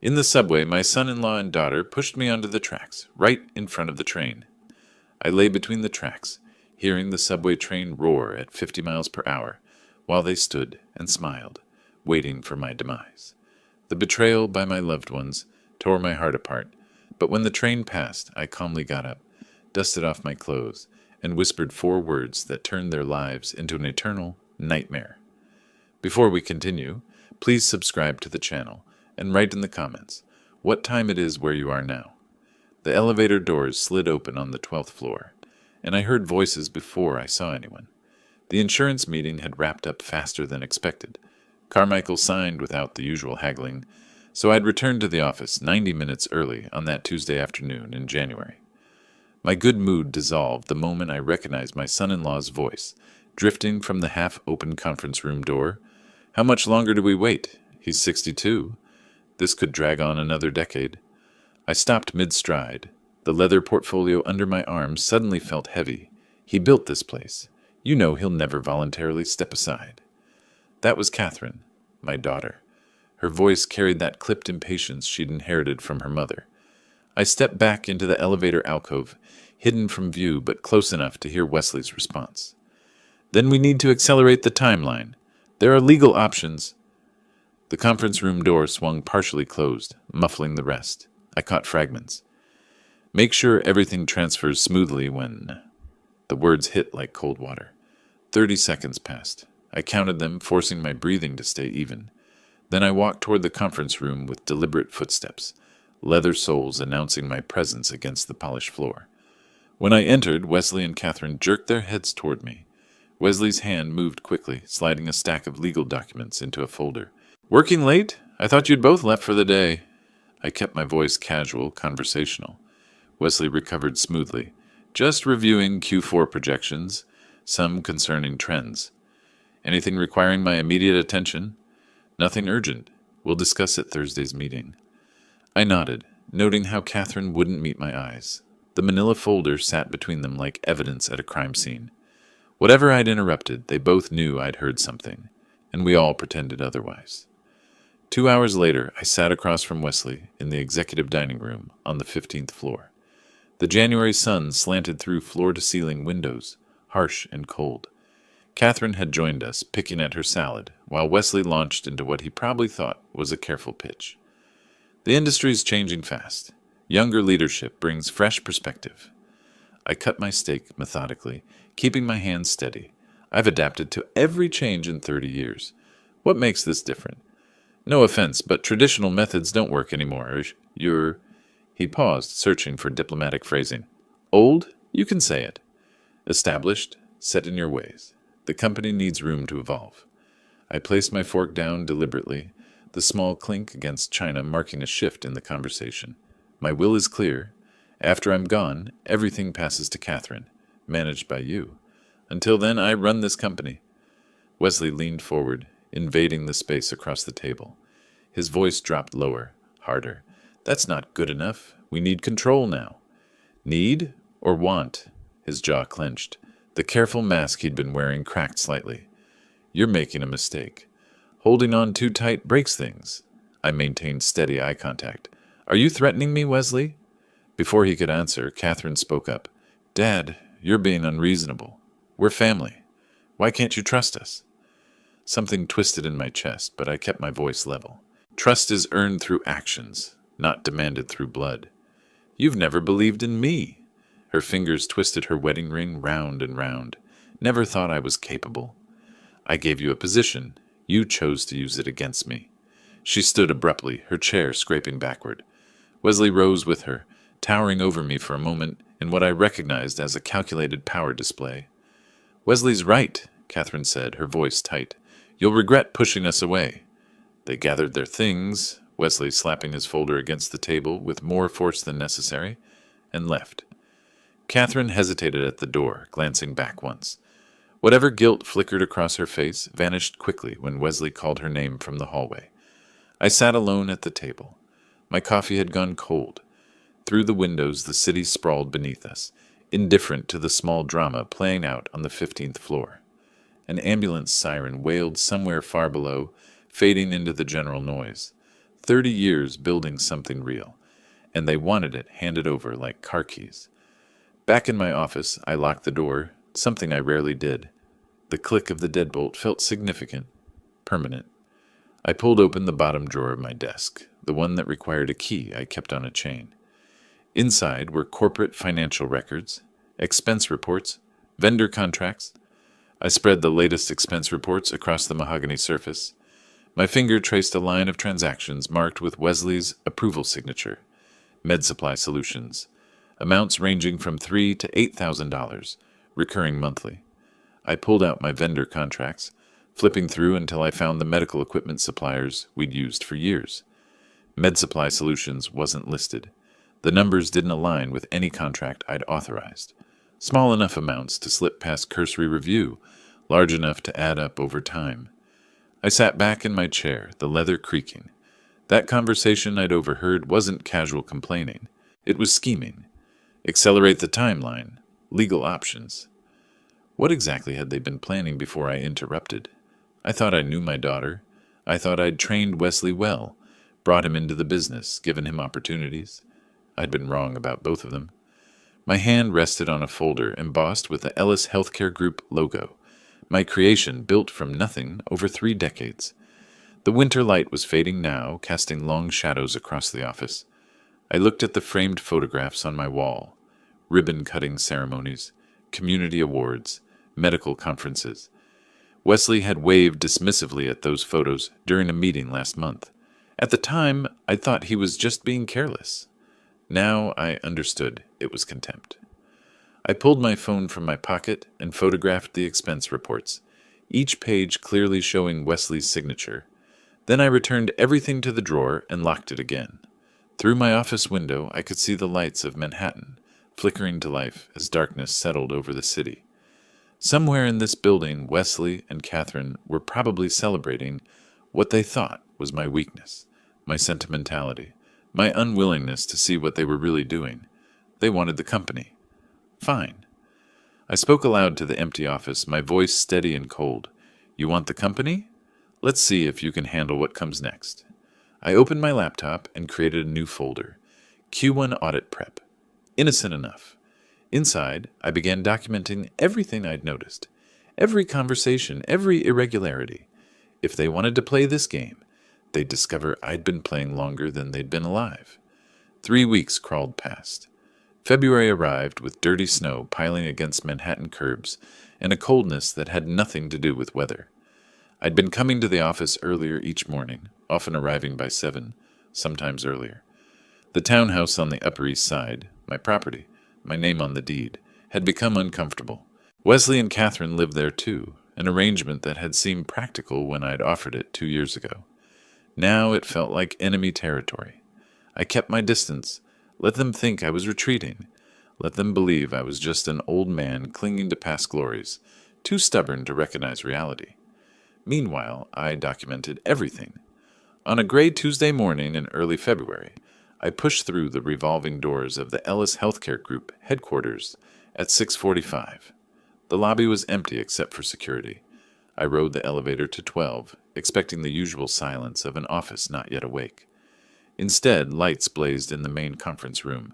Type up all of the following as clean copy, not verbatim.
In the subway, my son-in-law and daughter pushed me onto the tracks, right in front of the train. I lay between the tracks, hearing the subway train roar at 50 miles per hour, while they stood and smiled, waiting for my demise. The betrayal by my loved ones tore my heart apart, but when the train passed, I calmly got up, dusted off my clothes, and whispered 4 words that turned their lives into an eternal nightmare. Before we continue, please subscribe to the channel and write in the comments what time it is where you are now. The elevator doors slid open on the 12th floor, and I heard voices before I saw anyone. The insurance meeting had wrapped up faster than expected. Carmichael signed without the usual haggling, so I'd returned to the office 90 minutes early on that Tuesday afternoon in January. My good mood dissolved the moment I recognized my son-in-law's voice, drifting from the half-open conference room door. "How much longer do we wait? He's 62. This could drag on another decade." I stopped mid-stride. The leather portfolio under my arm suddenly felt heavy. "He built this place. You know he'll never voluntarily step aside." That was Catherine, my daughter. Her voice carried that clipped impatience she'd inherited from her mother. I stepped back into the elevator alcove, hidden from view but close enough to hear Wesley's response. "Then we need to accelerate the timeline. There are legal options." The conference room door swung partially closed, muffling the rest. I caught fragments. "Make sure everything transfers smoothly when—" The words hit like cold water. 30 seconds passed. I counted them, forcing my breathing to stay even. Then I walked toward the conference room with deliberate footsteps, leather soles announcing my presence against the polished floor. When I entered, Wesley and Catherine jerked their heads toward me. Wesley's hand moved quickly, sliding a stack of legal documents into a folder. "Working late? I thought you'd both left for the day." I kept my voice casual, conversational. Wesley recovered smoothly. "Just reviewing Q4 projections, some concerning trends. Anything requiring my immediate attention?" "Nothing urgent. We'll discuss at Thursday's meeting." I nodded, noting how Catherine wouldn't meet my eyes. The manila folder sat between them like evidence at a crime scene. Whatever I'd interrupted, they both knew I'd heard something, and we all pretended otherwise. 2 hours later, I sat across from Wesley in the executive dining room on the 15th floor. The January sun slanted through floor-to-ceiling windows, harsh and cold. Catherine had joined us, picking at her salad, while Wesley launched into what he probably thought was a careful pitch. "The industry's changing fast. Younger leadership brings fresh perspective." I cut my steak methodically, keeping my hands steady. "I've adapted to every change in 30 years. What makes this different? No offense, but traditional methods don't work anymore. You're—" He paused, searching for diplomatic phrasing. "Old? You can say it. Established? Set in your ways. The company needs room to evolve." I placed my fork down deliberately, the small clink against china marking a shift in the conversation. "My will is clear. After I'm gone, everything passes to Catherine, managed by you. Until then, I run this company." Wesley leaned forward, invading the space across the table. His voice dropped lower, harder. "That's not good enough. We need control now." "Need or want?" His jaw clenched. The careful mask he'd been wearing cracked slightly. "You're making a mistake. Holding on too tight breaks things." I maintained steady eye contact. "Are you threatening me, Wesley?" Before he could answer, Catherine spoke up. "Dad, you're being unreasonable. We're family. Why can't you trust us?" Something twisted in my chest, but I kept my voice level. "Trust is earned through actions, not demanded through blood." "You've never believed in me." Her fingers twisted her wedding ring round and round. "Never thought I was capable." "I gave you a position. You chose to use it against me." She stood abruptly, her chair scraping backward. Wesley rose with her, towering over me for a moment in what I recognized as a calculated power display. "Wesley's right," Catherine said, her voice tight. "You'll regret pushing us away." They gathered their things, Wesley slapping his folder against the table with more force than necessary, and left. Catherine hesitated at the door, glancing back once. Whatever guilt flickered across her face vanished quickly when Wesley called her name from the hallway. I sat alone at the table. My coffee had gone cold. Through the windows the city sprawled beneath us, indifferent to the small drama playing out on the 15th floor. An ambulance siren wailed somewhere far below, fading into the general noise. 30 years building something real, and they wanted it handed over like car keys. Back in my office, I locked the door, something I rarely did. The click of the deadbolt felt significant, permanent. I pulled open the bottom drawer of my desk, the one that required a key I kept on a chain. Inside were corporate financial records, expense reports, vendor contracts. I spread the latest expense reports across the mahogany surface. My finger traced a line of transactions marked with Wesley's approval signature. Med Supply Solutions. Amounts ranging from $3,000 to $8,000, recurring monthly. I pulled out my vendor contracts, flipping through until I found the medical equipment suppliers we'd used for years. Med Supply Solutions wasn't listed. The numbers didn't align with any contract I'd authorized. Small enough amounts to slip past cursory review, large enough to add up over time. I sat back in my chair, the leather creaking. That conversation I'd overheard wasn't casual complaining. It was scheming. Accelerate the timeline. Legal options. What exactly had they been planning before I interrupted? I thought I knew my daughter. I thought I'd trained Wesley well, brought him into the business, given him opportunities. I'd been wrong about both of them. My hand rested on a folder embossed with the Ellis Healthcare Group logo, my creation built from nothing over 3 decades. The winter light was fading now, casting long shadows across the office. I looked at the framed photographs on my wall. Ribbon-cutting ceremonies, community awards, medical conferences. Wesley had waved dismissively at those photos during a meeting last month. At the time, I thought he was just being careless. Now I understood it was contempt. I pulled my phone from my pocket and photographed the expense reports, each page clearly showing Wesley's signature. Then I returned everything to the drawer and locked it again. Through my office window, I could see the lights of Manhattan, flickering to life as darkness settled over the city. Somewhere in this building, Wesley and Catherine were probably celebrating what they thought was my weakness, my sentimentality, my unwillingness to see what they were really doing. They wanted the company. Fine. I spoke aloud to the empty office, my voice steady and cold. You want the company? Let's see if you can handle what comes next. I opened my laptop and created a new folder. Q1 Audit Prep. Innocent enough. Inside, I began documenting everything I'd noticed. Every conversation, every irregularity. If they wanted to play this game, they'd discover I'd been playing longer than they'd been alive. 3 weeks crawled past. February arrived with dirty snow piling against Manhattan curbs and a coldness that had nothing to do with weather. I'd been coming to the office earlier each morning, often arriving by 7, sometimes earlier. The townhouse on the Upper East Side, my property, my name on the deed, had become uncomfortable. Wesley and Catherine lived there too, an arrangement that had seemed practical when I'd offered it 2 years ago. Now it felt like enemy territory. I kept my distance, let them think I was retreating, let them believe I was just an old man clinging to past glories, too stubborn to recognize reality. Meanwhile, I documented everything. On a gray Tuesday morning in early February, I pushed through the revolving doors of the Ellis Healthcare Group headquarters at 6:45. The lobby was empty except for security. I rode the elevator to 12, expecting the usual silence of an office not yet awake. Instead, lights blazed in the main conference room.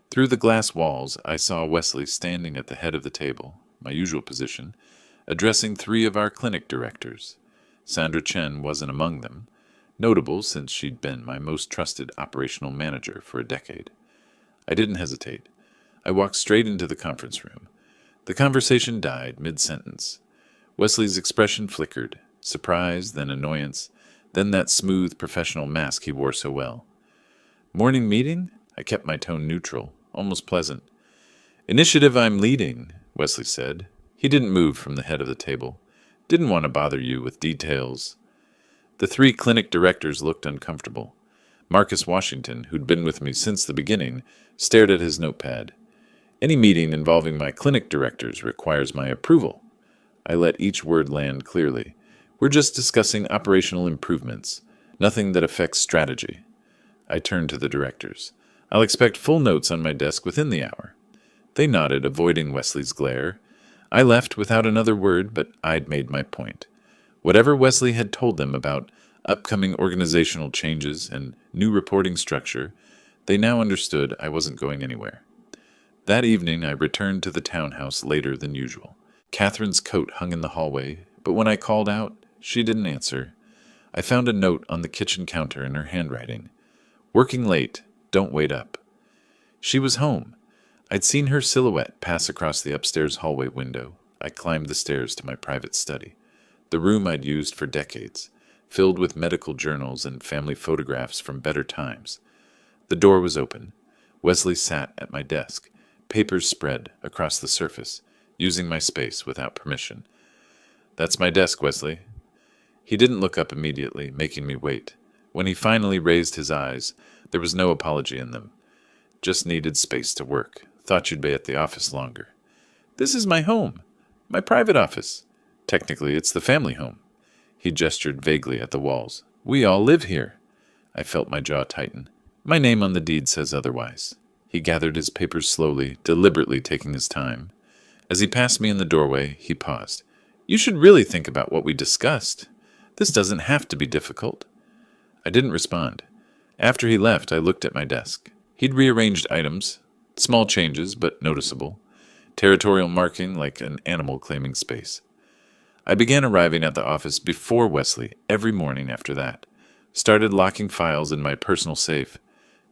Through the glass walls, I saw Wesley standing at the head of the table, my usual position, addressing 3 of our clinic directors. Sandra Chen wasn't among them, notable since she'd been my most trusted operational manager for a decade. I didn't hesitate. I walked straight into the conference room. The conversation died mid-sentence. Wesley's expression flickered, surprise, then annoyance, then that smooth professional mask he wore so well. Morning meeting? I kept my tone neutral, almost pleasant. Initiative I'm leading, Wesley said. He didn't move from the head of the table. Didn't want to bother you with details. The 3 clinic directors looked uncomfortable. Marcus Washington, who'd been with me since the beginning, stared at his notepad. Any meeting involving my clinic directors requires my approval. I let each word land clearly. We're just discussing operational improvements, nothing that affects strategy. I turned to the directors. I'll expect full notes on my desk within the hour. They nodded, avoiding Wesley's glare. I left without another word, but I'd made my point. Whatever Wesley had told them about upcoming organizational changes, and new reporting structure, they now understood I wasn't going anywhere. That evening, I returned to the townhouse later than usual. Catherine's coat hung in the hallway, but when I called out, she didn't answer. I found a note on the kitchen counter in her handwriting. "Working late, don't wait up." She was home. I'd seen her silhouette pass across the upstairs hallway window. I climbed the stairs to my private study, the room I'd used for decades, filled with medical journals and family photographs from better times. The door was open. Wesley sat at my desk, papers spread across the surface, using my space without permission. "That's my desk, Wesley." He didn't look up immediately, making me wait. When he finally raised his eyes, there was no apology in them. "Just needed space to work. Thought you'd be at the office longer." "This is my home. My private office. Technically, it's the family home." He gestured vaguely at the walls. "We all live here." I felt my jaw tighten. "My name on the deed says otherwise." He gathered his papers slowly, deliberately taking his time. As he passed me in the doorway, he paused. "You should really think about what we discussed. This doesn't have to be difficult." I didn't respond. After he left, I looked at my desk. He'd rearranged items, small changes but noticeable, territorial marking like an animal claiming space. I began arriving at the office before Wesley every morning after that, started locking files in my personal safe,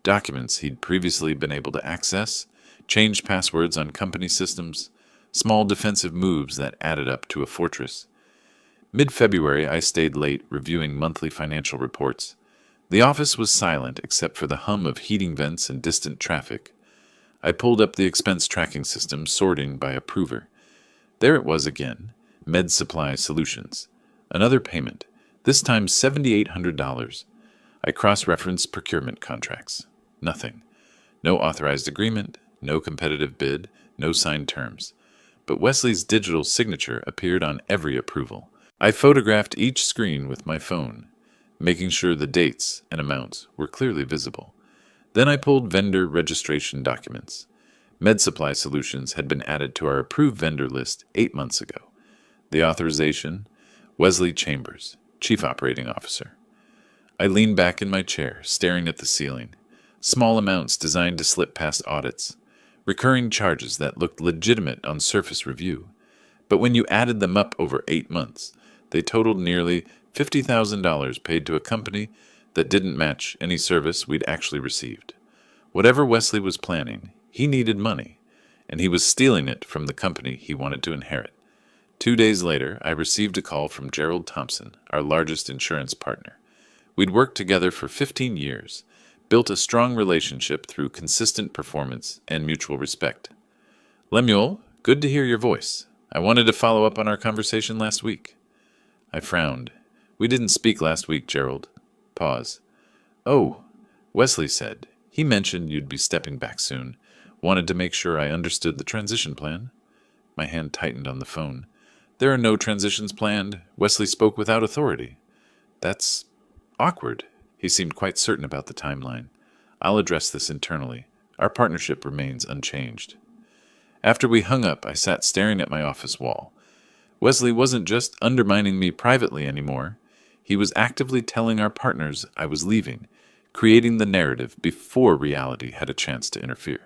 documents he'd previously been able to access, changed passwords on company systems, small defensive moves that added up to a fortress. Mid-February, I stayed late reviewing monthly financial reports. The office was silent except for the hum of heating vents and distant traffic. I pulled up the expense tracking system, sorting by approver. There it was again, Med Supply Solutions. Another payment, this time $7,800. I cross-referenced procurement contracts. Nothing. No authorized agreement, no competitive bid, no signed terms. But Wesley's digital signature appeared on every approval. I photographed each screen with my phone, making sure the dates and amounts were clearly visible. Then I pulled vendor registration documents. Med Supply Solutions had been added to our approved vendor list 8 months ago. The authorization, Wesley Chambers, Chief Operating Officer. I leaned back in my chair, staring at the ceiling. Small amounts designed to slip past audits. Recurring charges that looked legitimate on surface review. But when you added them up over 8 months, they totaled nearly $50,000 paid to a company that didn't match any service we'd actually received. Whatever Wesley was planning, he needed money, and he was stealing it from the company he wanted to inherit. 2 days later, I received a call from Gerald Thompson, our largest insurance partner. We'd worked together for 15 years, built a strong relationship through consistent performance and mutual respect. "Lemuel, good to hear your voice. I wanted to follow up on our conversation last week." I frowned. "We didn't speak last week, Gerald." Pause. "Oh," Wesley said. "He mentioned you'd be stepping back soon. Wanted to make sure I understood the transition plan." My hand tightened on the phone. "There are no transitions planned." Wesley spoke without authority. "That's awkward." He seemed quite certain about the timeline. "I'll address this internally. Our partnership remains unchanged." After we hung up, I sat staring at my office wall. Wesley wasn't just undermining me privately anymore. He was actively telling our partners I was leaving, creating the narrative before reality had a chance to interfere.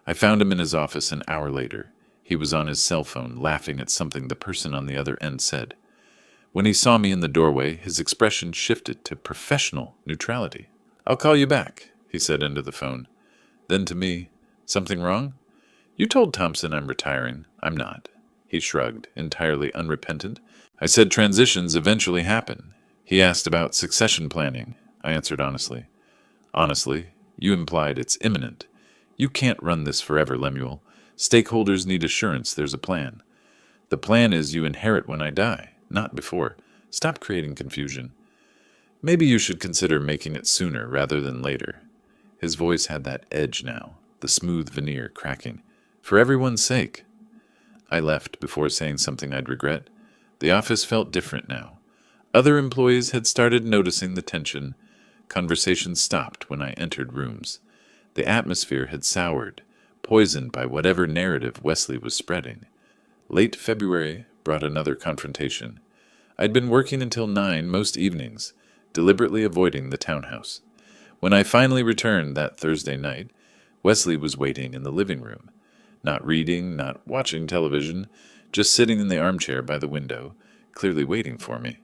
I found him in his office an hour later. He was on his cell phone, laughing at something the person on the other end said. When he saw me in the doorway, his expression shifted to professional neutrality. "I'll call you back," he said into the phone. Then to me, "Something wrong?" "You told Thompson I'm retiring." "I'm not." He shrugged, entirely unrepentant. "I said transitions eventually happen." He asked about succession planning. I answered honestly. "Honestly, you implied it's imminent. You can't run this forever, Lemuel. Stakeholders need assurance there's a plan. The plan is you inherit when I die, not before. Stop creating confusion. Maybe you should consider making it sooner rather than later." His voice had that edge now, the smooth veneer cracking. "For everyone's sake." I left before saying something I'd regret. The office felt different now. Other employees had started noticing the tension. Conversations stopped when I entered rooms. The atmosphere had soured, poisoned by whatever narrative Wesley was spreading. Late February brought another confrontation. I'd been working until 9 most evenings, deliberately avoiding the townhouse. When I finally returned that Thursday night, Wesley was waiting in the living room. Not reading, not watching television, just sitting in the armchair by the window, clearly waiting for me.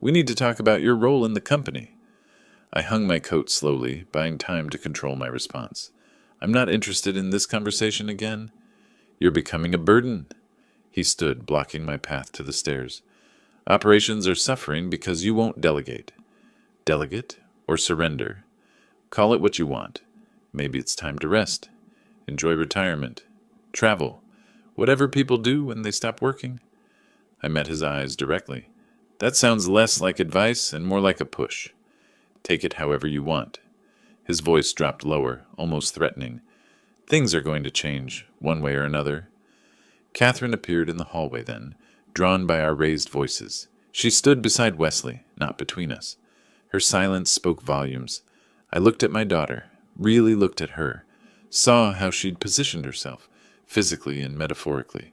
"We need to talk about your role in the company." I hung my coat slowly, buying time to control my response. "I'm not interested in this conversation again." "You're becoming a burden." He stood, blocking my path to the stairs. "Operations are suffering because you won't delegate." Delegate or surrender? Call it what you want. Maybe it's time to rest. Enjoy retirement. Travel. Whatever people do when they stop working. I met his eyes directly. "That sounds less like advice and more like a push. Take it however you want." His voice dropped lower, almost threatening. "Things are going to change, one way or another." Catherine appeared in the hallway then, drawn by our raised voices. She stood beside Wesley, not between us. Her silence spoke volumes. I looked at my daughter, really looked at her, saw how she'd positioned herself, physically and metaphorically,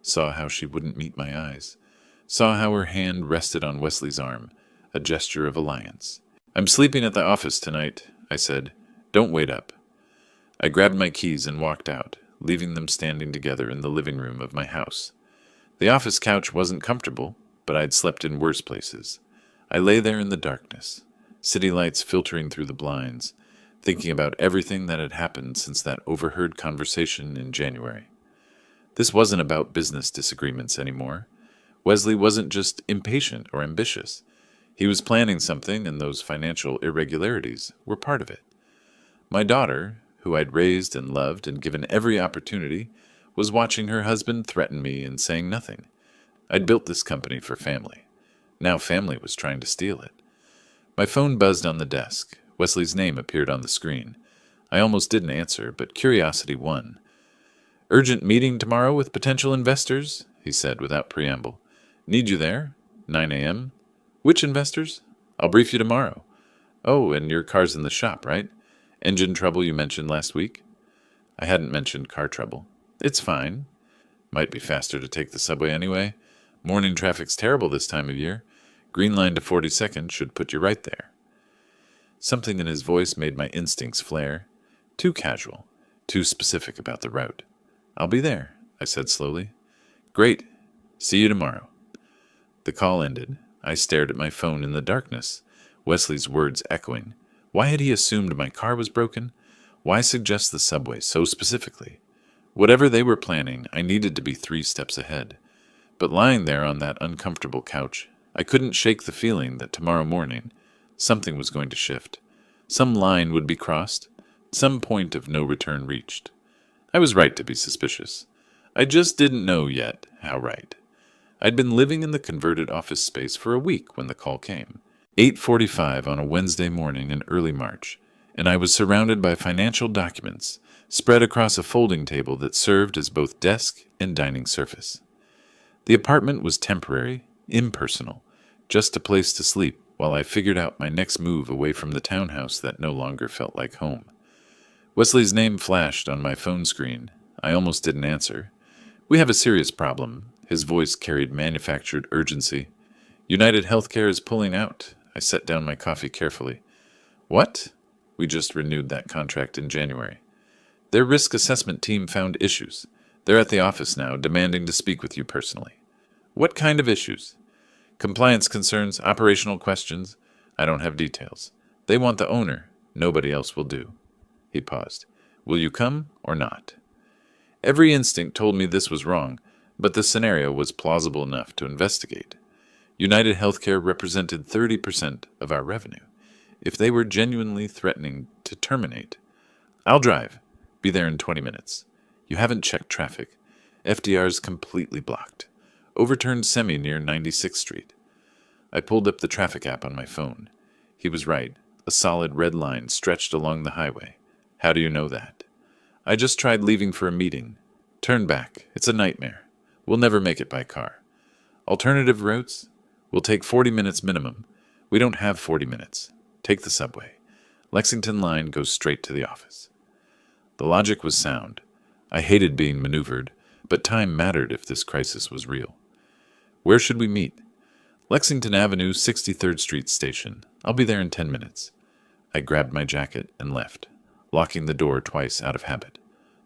saw how she wouldn't meet my eyes, saw how her hand rested on Wesley's arm, a gesture of alliance. "I'm sleeping at the office tonight," I said. "Don't wait up." I grabbed my keys and walked out, leaving them standing together in the living room of my house. The office couch wasn't comfortable, but I'd slept in worse places. I lay there in the darkness, city lights filtering through the blinds, thinking about everything that had happened since that overheard conversation in January. This wasn't about business disagreements anymore. Wesley wasn't just impatient or ambitious. He was planning something, and those financial irregularities were part of it. My daughter, who I'd raised and loved and given every opportunity, was watching her husband threaten me and saying nothing. I'd built this company for family. Now family was trying to steal it. My phone buzzed on the desk. Wesley's name appeared on the screen. I almost didn't answer, but curiosity won. "Urgent meeting tomorrow with potential investors," he said without preamble. "Need you there? 9 a.m. "Which investors?" "I'll brief you tomorrow." "Oh, and your car's in the shop, right? Engine trouble you mentioned last week?" I hadn't mentioned car trouble. "It's fine. Might be faster to take the subway anyway. Morning traffic's terrible this time of year. Green line to 42nd should put you right there." Something in his voice made my instincts flare. Too casual, too specific about the route. "I'll be there," I said slowly. "Great. See you tomorrow." The call ended. I stared at my phone in the darkness, Wesley's words echoing. Why had he assumed my car was broken? Why suggest the subway so specifically? Whatever they were planning, I needed to be 3 steps ahead. But lying there on that uncomfortable couch, I couldn't shake the feeling that tomorrow morning, something was going to shift. Some line would be crossed, some point of no return reached. I was right to be suspicious. I just didn't know yet how right. I'd been living in the converted office space for a week when the call came. 8:45 on a Wednesday morning in early March, and I was surrounded by financial documents spread across a folding table that served as both desk and dining surface. The apartment was temporary, impersonal, just a place to sleep while I figured out my next move away from the townhouse that no longer felt like home. Wesley's name flashed on my phone screen. I almost didn't answer. "We have a serious problem." His voice carried manufactured urgency. "United Healthcare is pulling out." I set down my coffee carefully. "What?" "We just renewed that contract in January. Their risk assessment team found issues. They're at the office now, demanding to speak with you personally." "What kind of issues?" "Compliance concerns, operational questions. I don't have details. They want the owner. Nobody else will do." He paused. "Will you come or not?" Every instinct told me this was wrong, but the scenario was plausible enough to investigate. United Healthcare represented 30% of our revenue. If they were genuinely threatening to terminate, "I'll drive. Be there in 20 minutes. You haven't checked traffic. FDR's completely blocked. Overturned semi near 96th Street. I pulled up the traffic app on my phone. He was right. A solid red line stretched along the highway. How do you know that? I just tried leaving for a meeting. Turn back. It's a nightmare. We'll never make it by car. Alternative routes? Will take 40 minutes minimum. We don't have 40 minutes. Take the subway. Lexington line goes straight to the office. The logic was sound. I hated being maneuvered, but time mattered if this crisis was real. Where should we meet? Lexington Avenue, 63rd Street Station. I'll be there in 10 minutes. I grabbed my jacket and left, locking the door twice out of habit.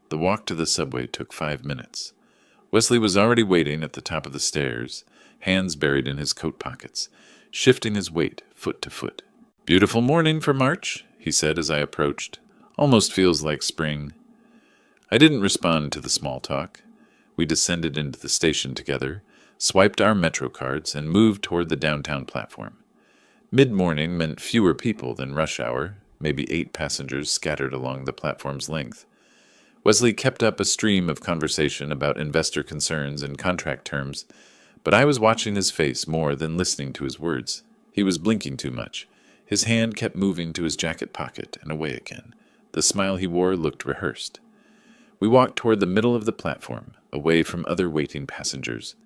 The walk to the subway took 5 minutes. Wesley was already waiting at the top of the stairs, hands buried in his coat pockets, shifting his weight foot to foot. "Beautiful morning for March," he said as I approached. "Almost feels like spring." I didn't respond to the small talk. We descended into the station together, swiped our Metro cards, and moved toward the downtown platform. Mid-morning meant fewer people than rush hour, maybe 8 passengers scattered along the platform's length. Wesley kept up a stream of conversation about investor concerns and contract terms, but I was watching his face more than listening to his words. He was blinking too much. His hand kept moving to his jacket pocket and away again. The smile he wore looked rehearsed. We walked toward the middle of the platform, away from other waiting passengers.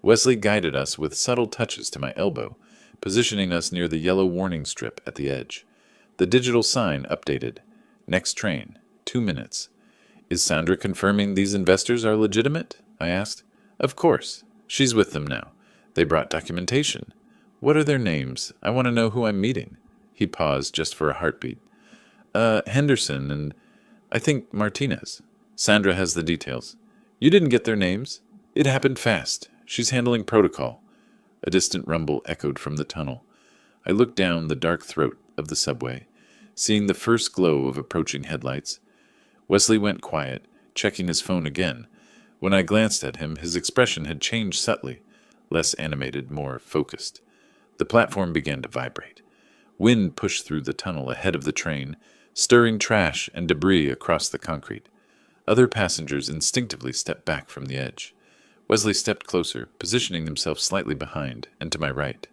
Wesley guided us with subtle touches to my elbow, positioning us near the yellow warning strip at the edge. The digital sign updated. "Next train, 2 minutes." "Is Sandra confirming these investors are legitimate?" I asked. "Of course. She's with them now. They brought documentation." "What are their names? I want to know who I'm meeting." He paused just for a heartbeat. Henderson and, I think, Martinez. Sandra has the details." "You didn't get their names?" "It happened fast. She's handling protocol." A distant rumble echoed from the tunnel. I looked down the dark throat of the subway, seeing the first glow of approaching headlights. Wesley went quiet, checking his phone again. When I glanced at him, his expression had changed subtly, less animated, more focused. The platform began to vibrate. Wind pushed through the tunnel ahead of the train, stirring trash and debris across the concrete. Other passengers instinctively stepped back from the edge. Wesley stepped closer, positioning himself slightly behind and to my right.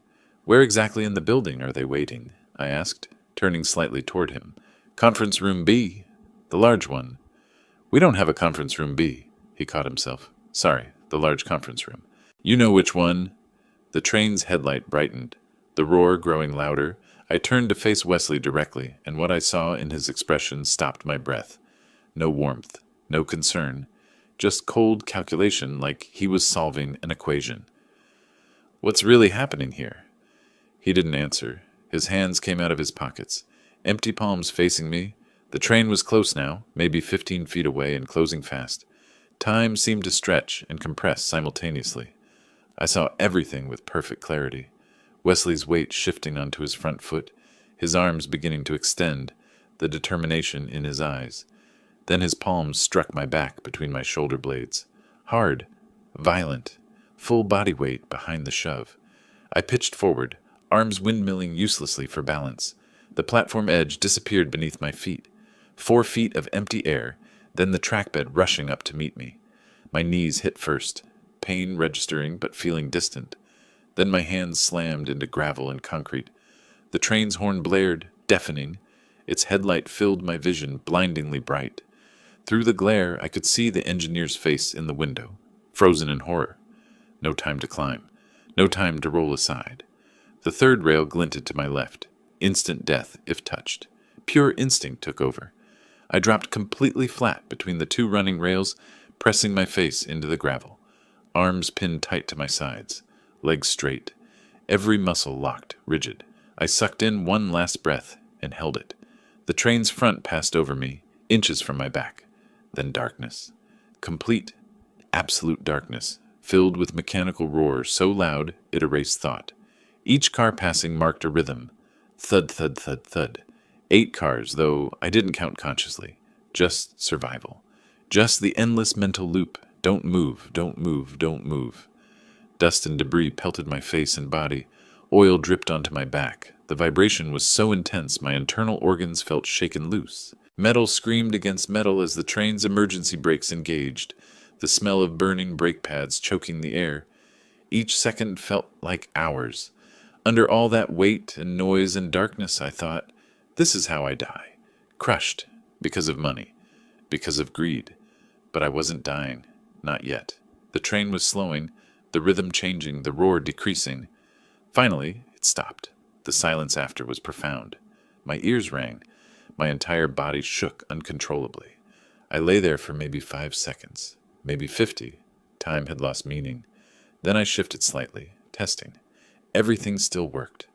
"Where exactly in the building are they waiting?" I asked, turning slightly toward him. "Conference room B. The large one." "We don't have a conference room B." He caught himself. "Sorry, the large conference room." "You know which one." The train's headlight brightened, the roar growing louder. I turned to face Wesley directly, and what I saw in his expression stopped my breath. No warmth, no concern, just cold calculation like he was solving an equation. "What's really happening here?" He didn't answer. His hands came out of his pockets, empty palms facing me. The train was close now, maybe 15 feet away and closing fast. Time seemed to stretch and compress simultaneously. I saw everything with perfect clarity. Wesley's weight shifting onto his front foot, his arms beginning to extend, the determination in his eyes. Then his palms struck my back between my shoulder blades. Hard, violent, full body weight behind the shove. I pitched forward, arms windmilling uselessly for balance. The platform edge disappeared beneath my feet. 4 feet of empty air, then the trackbed rushing up to meet me. My knees hit first, pain registering but feeling distant. Then my hands slammed into gravel and concrete. The train's horn blared, deafening. Its headlight filled my vision blindingly bright. Through the glare, I could see the engineer's face in the window, frozen in horror. No time to climb. No time to roll aside. The third rail glinted to my left. Instant death, if touched. Pure instinct took over. I dropped completely flat between the 2 running rails, pressing my face into the gravel. Arms pinned tight to my sides. Legs straight. Every muscle locked, rigid. I sucked in one last breath and held it. The train's front passed over me, inches from my back. Then darkness. Complete, absolute darkness, filled with mechanical roar so loud it erased thought. Each car passing marked a rhythm. Thud, thud, thud, thud. 8 cars, though I didn't count consciously. Just survival. Just the endless mental loop. Don't move, don't move, don't move. Dust and debris pelted my face and body. Oil dripped onto my back. The vibration was so intense my internal organs felt shaken loose. Metal screamed against metal as the train's emergency brakes engaged, the smell of burning brake pads choking the air. Each second felt like hours. Under all that weight and noise and darkness, I thought, this is how I die. Crushed, because of money, because of greed. But I wasn't dying, not yet. The train was slowing, the rhythm changing, the roar decreasing. Finally, it stopped. The silence after was profound. My ears rang. My entire body shook uncontrollably. I lay there for maybe 5 seconds, maybe 50. Time had lost meaning. Then I shifted slightly, testing. Everything still worked.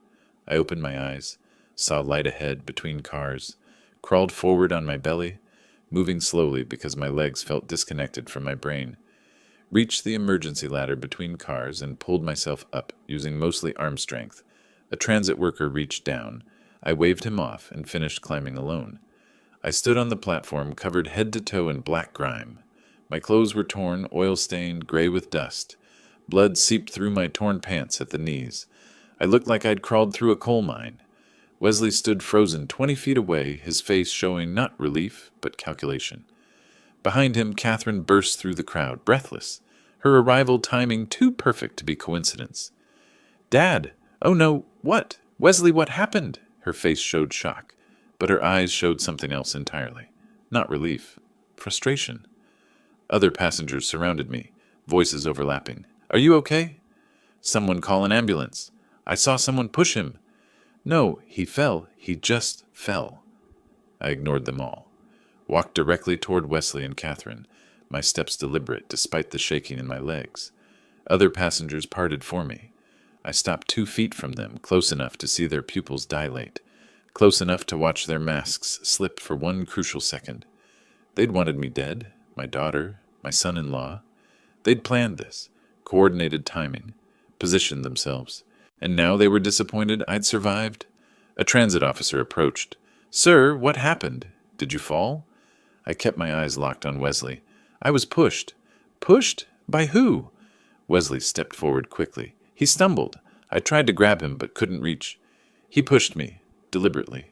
I opened my eyes. saw light ahead between cars, crawled forward on my belly, moving slowly because my legs felt disconnected from my brain, reached the emergency ladder between cars and pulled myself up using mostly arm strength. A transit worker reached down. I waved him off and finished climbing alone. I stood on the platform covered head to toe in black grime. My clothes were torn, oil-stained, gray with dust. Blood seeped through my torn pants at the knees. I looked like I'd crawled through a coal mine. Wesley stood frozen 20 feet away, his face showing not relief, but calculation. Behind him, Catherine burst through the crowd, breathless, her arrival timing too perfect to be coincidence. "Dad! Oh no, what? Wesley, what happened?" Her face showed shock, but her eyes showed something else entirely. Not relief. Frustration. Other passengers surrounded me, voices overlapping. "Are you okay?" "Someone call an ambulance." "I saw someone push him." "No, he fell. He just fell." I ignored them all. Walked directly toward Wesley and Catherine, my steps deliberate despite the shaking in my legs. Other passengers parted for me. I stopped 2 feet from them, close enough to see their pupils dilate, close enough to watch their masks slip for one crucial second. They'd wanted me dead, my daughter, my son-in-law. They'd planned this, coordinated timing, positioned themselves, and now they were disappointed I'd survived. A transit officer approached. "Sir, what happened? Did you fall?" I kept my eyes locked on Wesley. "I was pushed." "Pushed? By who?" Wesley stepped forward quickly. He stumbled. I tried to grab him, but couldn't reach. "He pushed me, deliberately."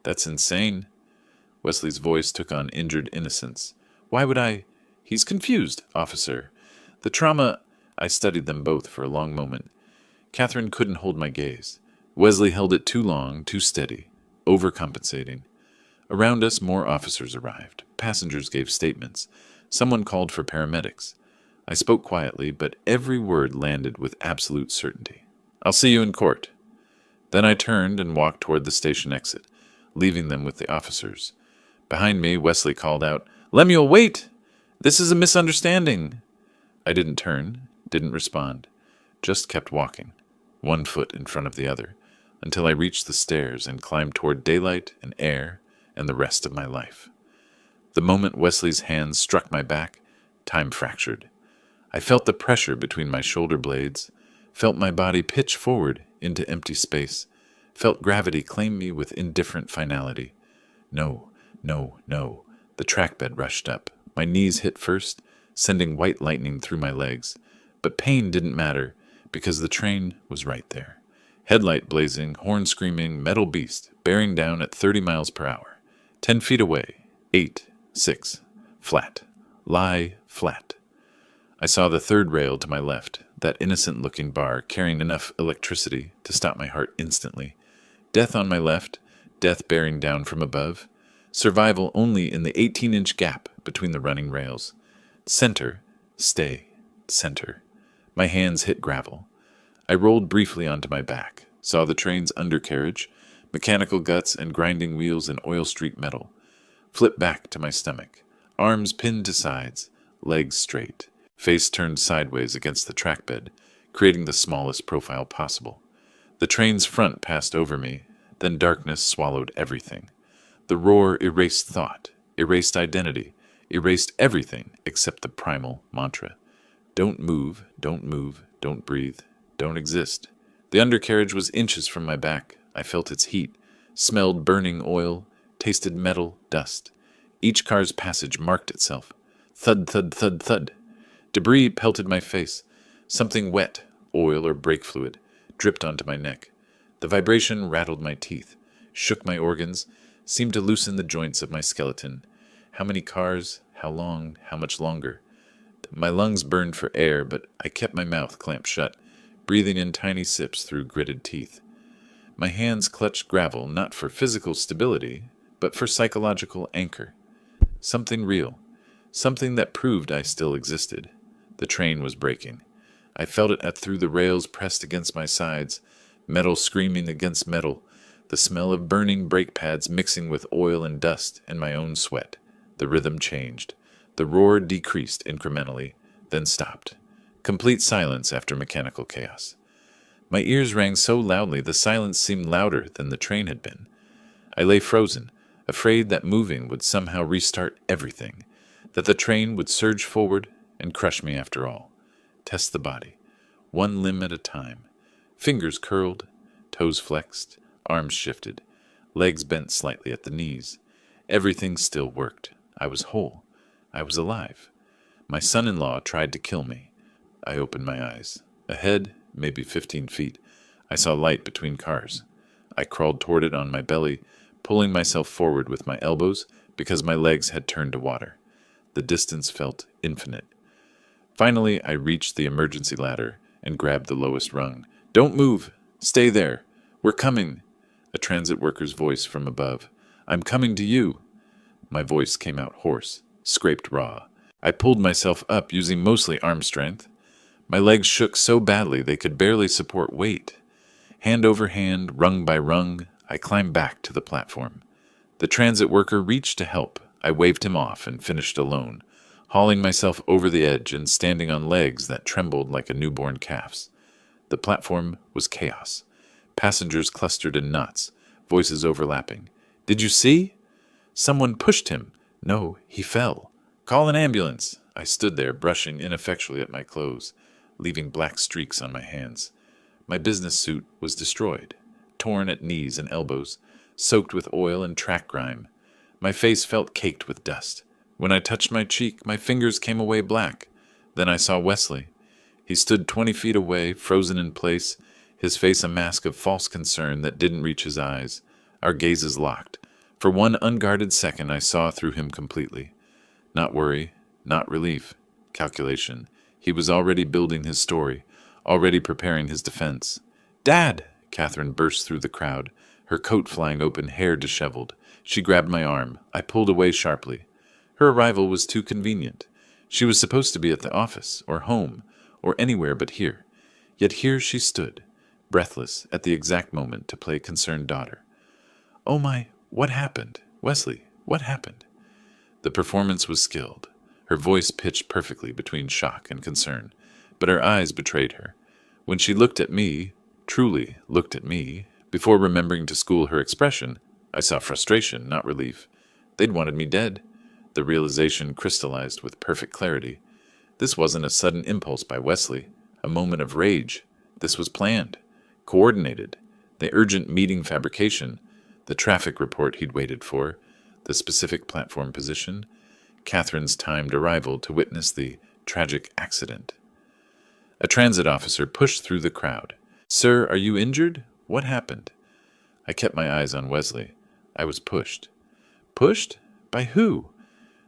"That's insane." Wesley's voice took on injured innocence. "Why would I—" "He's confused, officer. The trauma—" I studied them both for a long moment. Catherine couldn't hold my gaze. Wesley held it too long, too steady, overcompensating. Around us, more officers arrived. Passengers gave statements. Someone called for paramedics. I spoke quietly, but every word landed with absolute certainty. "I'll see you in court." Then I turned and walked toward the station exit, leaving them with the officers. Behind me, Wesley called out, "Lemuel, wait! This is a misunderstanding." I didn't turn, didn't respond, just kept walking, one foot in front of the other, until I reached the stairs and climbed toward daylight and air and the rest of my life. The moment Wesley's hands struck my back, time fractured. I felt the pressure between my shoulder blades, felt my body pitch forward into empty space, felt gravity claim me with indifferent finality. No, no, no. The trackbed rushed up. My knees hit first, sending white lightning through my legs. But pain didn't matter, because the train was right there. Headlight blazing, horn screaming, metal beast, bearing down at 30 miles per hour. 10 feet away. 8, 6. Flat. Lie flat. I saw the third rail to my left, that innocent-looking bar carrying enough electricity to stop my heart instantly. Death on my left, death bearing down from above. Survival only in the 18-inch gap between the running rails. Center, stay, center. My hands hit gravel. I rolled briefly onto my back, saw the train's undercarriage, mechanical guts and grinding wheels in oil-streaked metal. Flipped back to my stomach, arms pinned to sides, legs straight, face turned sideways against the trackbed, creating the smallest profile possible. The train's front passed over me, then darkness swallowed everything. The roar erased thought, erased identity, erased everything except the primal mantra. Don't move, don't move, don't breathe, don't exist. The undercarriage was inches from my back. I felt its heat, smelled burning oil, tasted metal, dust. Each car's passage marked itself. Thud, thud, thud, thud. Debris pelted my face. Something wet, oil or brake fluid, dripped onto my neck. The vibration rattled my teeth, shook my organs, seemed to loosen the joints of my skeleton. How many cars? How long? How much longer? My lungs burned for air, but I kept my mouth clamped shut, breathing in tiny sips through gritted teeth. My hands clutched gravel not for physical stability, but for psychological anchor. Something real, something that proved I still existed. The train was breaking. I felt it through the rails pressed against my sides, metal screaming against metal, the smell of burning brake pads mixing with oil and dust and my own sweat. The rhythm changed. The roar decreased incrementally, then stopped. Complete silence after mechanical chaos. My ears rang so loudly the silence seemed louder than the train had been. I lay frozen, afraid that moving would somehow restart everything, that the train would surge forward and crush me after all. Test the body, one limb at a time. Fingers curled, toes flexed, arms shifted, legs bent slightly at the knees. Everything still worked. I was whole. I was alive. My son-in-law tried to kill me. I opened my eyes. Ahead, maybe 15 feet, I saw light between cars. I crawled toward it on my belly, pulling myself forward with my elbows because my legs had turned to water. The distance felt infinite. Finally, I reached the emergency ladder and grabbed the lowest rung. "Don't move! Stay there! We're coming!" A transit worker's voice from above. "I'm coming to you!" My voice came out hoarse, scraped raw. I pulled myself up using mostly arm strength. My legs shook so badly they could barely support weight. Hand over hand, rung by rung, I climbed back to the platform. The transit worker reached to help. I waved him off and finished alone, hauling myself over the edge and standing on legs that trembled like a newborn calf's. The platform was chaos. Passengers clustered in knots, voices overlapping. "Did you see?" "Someone pushed him." "No, he fell." "Call an ambulance." I stood there, brushing ineffectually at my clothes, leaving black streaks on my hands. My business suit was destroyed, torn at knees and elbows, soaked with oil and track grime. My face felt caked with dust. When I touched my cheek, my fingers came away black. Then I saw Wesley. He stood 20 feet away, frozen in place, his face a mask of false concern that didn't reach his eyes. Our gazes locked. For one unguarded second, I saw through him completely. Not worry, not relief, calculation. He was already building his story, already preparing his defense. "Dad!" Catherine burst through the crowd, her coat flying open, hair disheveled. She grabbed my arm. I pulled away sharply. Her arrival was too convenient. She was supposed to be at the office, or home, or anywhere but here. Yet here she stood, breathless at the exact moment to play concerned daughter. "Oh my, what happened? Wesley, what happened?" The performance was skilled. Her voice pitched perfectly between shock and concern, but her eyes betrayed her. When she looked at me, truly looked at me, before remembering to school her expression, I saw frustration, not relief. They'd wanted me dead. The realization crystallized with perfect clarity. This wasn't a sudden impulse by Wesley, a moment of rage. This was planned, coordinated. The urgent meeting fabrication, the traffic report he'd waited for, the specific platform position, Catherine's timed arrival to witness the tragic accident. A transit officer pushed through the crowd. "Sir, are you injured? What happened?" I kept my eyes on Wesley. I was pushed. Pushed? By who?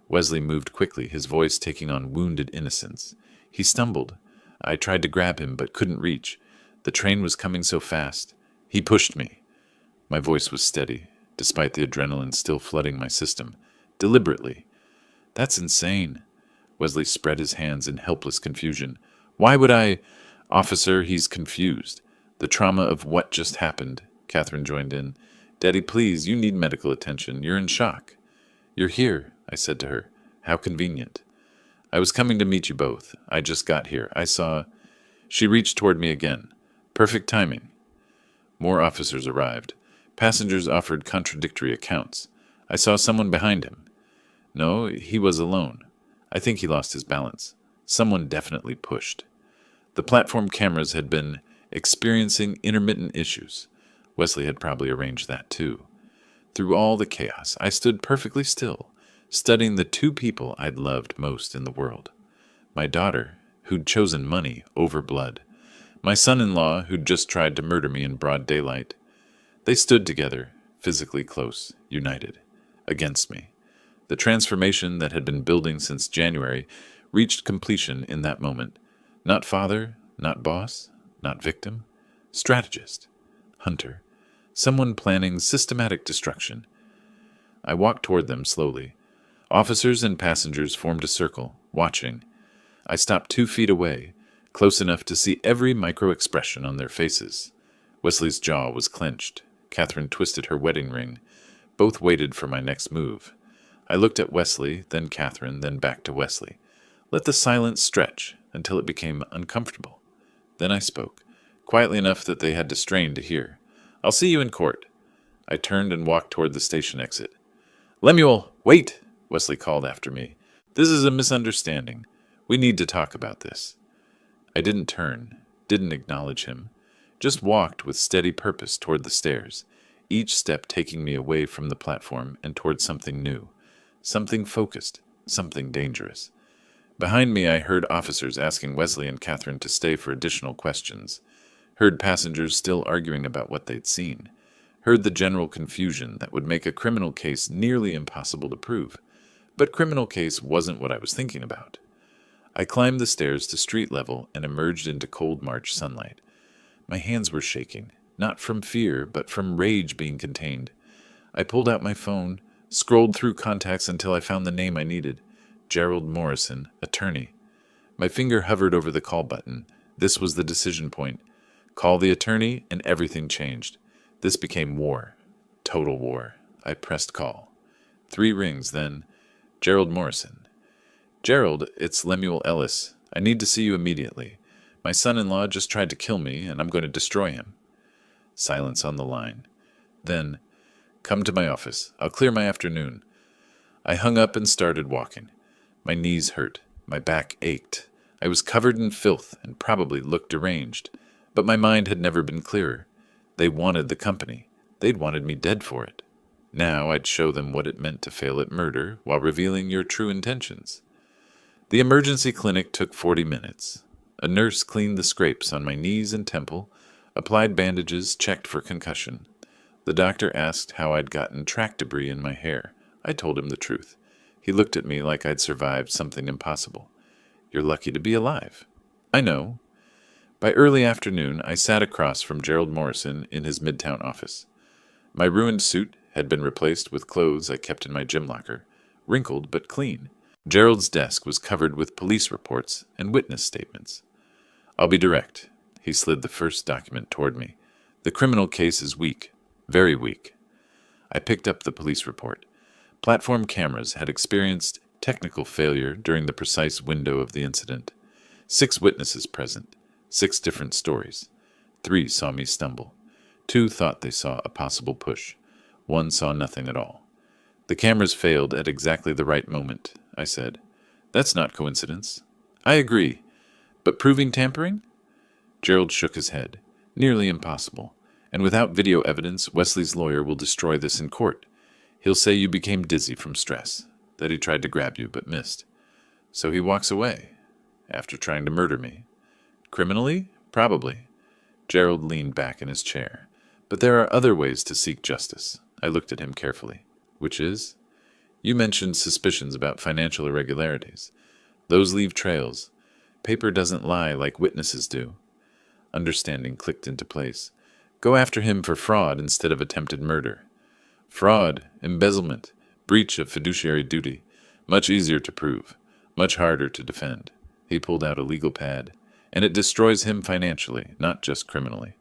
Wesley moved quickly, his voice taking on wounded innocence. He stumbled. I tried to grab him, but couldn't reach. The train was coming so fast. He pushed me. My voice was steady, despite the adrenaline still flooding my system. Deliberately. "That's insane." Wesley spread his hands in helpless confusion. "Why would I—" "Officer, he's confused. The trauma of what just happened," Catherine joined in. "Daddy, please, you need medical attention. You're in shock." "You're here," I said to her. "How convenient." "I was coming to meet you both. I just got here. I saw—" She reached toward me again. Perfect timing. More officers arrived. Passengers offered contradictory accounts. I saw someone behind him. No, he was alone. I think he lost his balance. Someone definitely pushed. The platform cameras had been experiencing intermittent issues. Wesley had probably arranged that too. Through all the chaos, I stood perfectly still, studying the two people I'd loved most in the world. My daughter, who'd chosen money over blood. My son-in-law, who'd just tried to murder me in broad daylight. They stood together, physically close, united, against me. The transformation that had been building since January reached completion in that moment. Not father, not boss, not victim. Strategist. Hunter. Someone planning systematic destruction. I walked toward them slowly. Officers and passengers formed a circle, watching. I stopped 2 feet away, close enough to see every micro-expression on their faces. Wesley's jaw was clenched. Catherine twisted her wedding ring. Both waited for my next move. I looked at Wesley, then Catherine, then back to Wesley. Let the silence stretch until it became uncomfortable. Then I spoke, quietly enough that they had to strain to hear. "I'll see you in court." I turned and walked toward the station exit. "Lemuel, wait!" Wesley called after me. "This is a misunderstanding. We need to talk about this." I didn't turn, didn't acknowledge him, just walked with steady purpose toward the stairs, each step taking me away from the platform and toward something new, something focused, something dangerous. Behind me, I heard officers asking Wesley and Catherine to stay for additional questions, heard passengers still arguing about what they'd seen, heard the general confusion that would make a criminal case nearly impossible to prove. But criminal case wasn't what I was thinking about. I climbed the stairs to street level and emerged into cold March sunlight. My hands were shaking, not from fear, but from rage being contained. I pulled out my phone, scrolled through contacts until I found the name I needed. Gerald Morrison, attorney. My finger hovered over the call button. This was the decision point. Call the attorney, and everything changed. This became war. Total war. I pressed call. 3 rings, then, "Gerald Morrison." "Gerald, it's Lemuel Ellis. I need to see you immediately. My son-in-law just tried to kill me, and I'm going to destroy him." Silence on the line. Then, "Come to my office. I'll clear my afternoon." I hung up and started walking. My knees hurt. My back ached. I was covered in filth and probably looked deranged. But my mind had never been clearer. They wanted the company. They'd wanted me dead for it. Now I'd show them what it meant to fail at murder while revealing your true intentions. The emergency clinic took 40 minutes. A nurse cleaned the scrapes on my knees and temple, applied bandages, checked for concussion. The doctor asked how I'd gotten track debris in my hair. I told him the truth. He looked at me like I'd survived something impossible. "You're lucky to be alive." "I know." By early afternoon, I sat across from Gerald Morrison in his Midtown office. My ruined suit had been replaced with clothes I kept in my gym locker, wrinkled but clean. Gerald's desk was covered with police reports and witness statements. "I'll be direct." He slid the first document toward me. "The criminal case is weak, very weak." I picked up the police report. Platform cameras had experienced technical failure during the precise window of the incident. 6 witnesses present, 6 different stories. 3 saw me stumble. 2 thought they saw a possible push. 1 saw nothing at all. "The cameras failed at exactly the right moment," I said. "That's not coincidence." "I agree. But proving tampering?" Gerald shook his head. "Nearly impossible. And without video evidence, Wesley's lawyer will destroy this in court. He'll say you became dizzy from stress, that he tried to grab you but missed. So he walks away, after trying to murder me. Criminally? Probably." Gerald leaned back in his chair. "But there are other ways to seek justice." I looked at him carefully. "Which is?" "You mentioned suspicions about financial irregularities. Those leave trails. Paper doesn't lie like witnesses do." Understanding clicked into place. "Go after him for fraud instead of attempted murder." "Fraud, embezzlement, breach of fiduciary duty. Much easier to prove, much harder to defend." He pulled out a legal pad. "And it destroys him financially, not just criminally.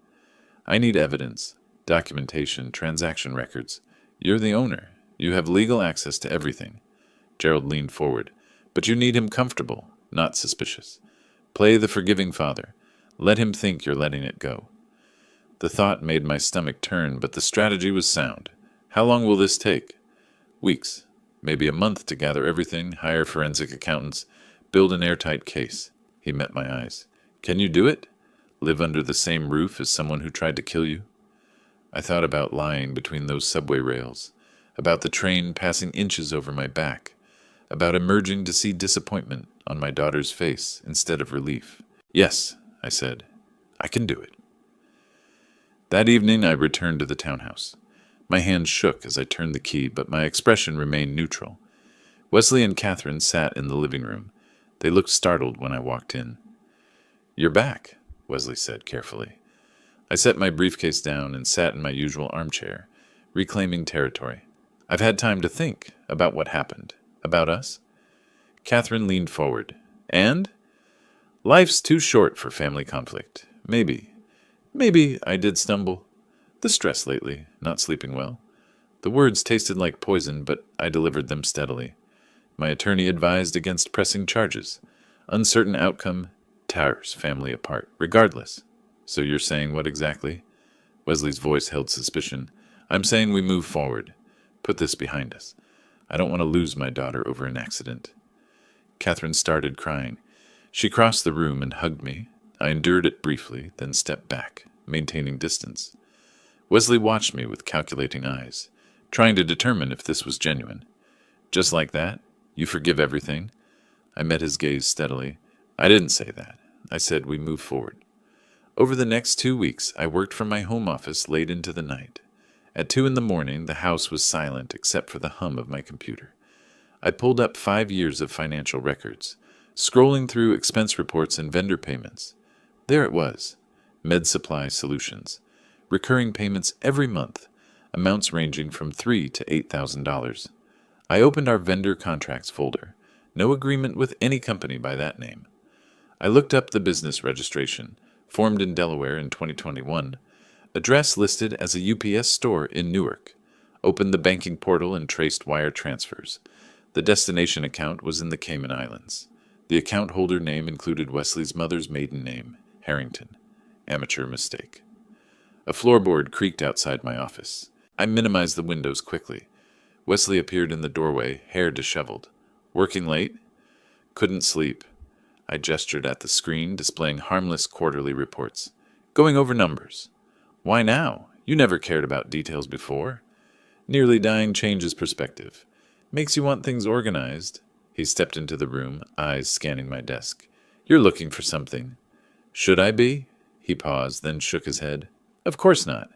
I need evidence, documentation, transaction records. You're the owner. You have legal access to everything." Gerald leaned forward. "But you need him comfortable, not suspicious. Play the forgiving father. Let him think you're letting it go." The thought made my stomach turn, but the strategy was sound. "How long will this take?" "Weeks. Maybe a month to gather everything, hire forensic accountants, build an airtight case." He met my eyes. "Can you do it? Live under the same roof as someone who tried to kill you?" I thought about lying between those subway rails, about the train passing inches over my back, about emerging to see disappointment on my daughter's face instead of relief. "Yes," I said, "I can do it." That evening I returned to the townhouse. My hands shook as I turned the key, but my expression remained neutral. Wesley and Catherine sat in the living room. They looked startled when I walked in. "You're back," Wesley said carefully. I set my briefcase down and sat in my usual armchair, reclaiming territory. "I've had time to think about what happened, about us." Catherine leaned forward. "And? Life's too short for family conflict. Maybe I did stumble. The stress lately, not sleeping well." The words tasted like poison, but I delivered them steadily. My attorney advised against pressing charges. Uncertain outcome tears family apart, regardless. So you're saying what exactly? Wesley's voice held suspicion. I'm saying we move forward. Put this behind us. I don't want to lose my daughter over an accident. Catherine started crying. She crossed the room and hugged me. I endured it briefly, then stepped back, maintaining distance. Wesley watched me with calculating eyes, trying to determine if this was genuine. Just like that? You forgive everything? I met his gaze steadily. I didn't say that. I said we move forward. Over the next 2 weeks, I worked from my home office late into the night. At 2 a.m, the house was silent except for the hum of my computer. I pulled up 5 years of financial records, scrolling through expense reports and vendor payments. There it was, Med Supply Solutions, recurring payments every month, amounts ranging from $3,000 to $8,000. I opened our vendor contracts folder. No agreement with any company by that name. I looked up the business registration, formed in Delaware in 2021, address listed as a UPS store in Newark, opened the banking portal and traced wire transfers. The destination account was in the Cayman Islands. The account holder name included Wesley's mother's maiden name, Harrington. Amateur mistake. A floorboard creaked outside my office. I minimized the windows quickly. Wesley appeared in the doorway, hair disheveled. Working late? Couldn't sleep. I gestured at the screen, displaying harmless quarterly reports. Going over numbers. Why now? You never cared about details before. Nearly dying changes perspective. Makes you want things organized. He stepped into the room, eyes scanning my desk. You're looking for something. Should I be? He paused, then shook his head. Of course not.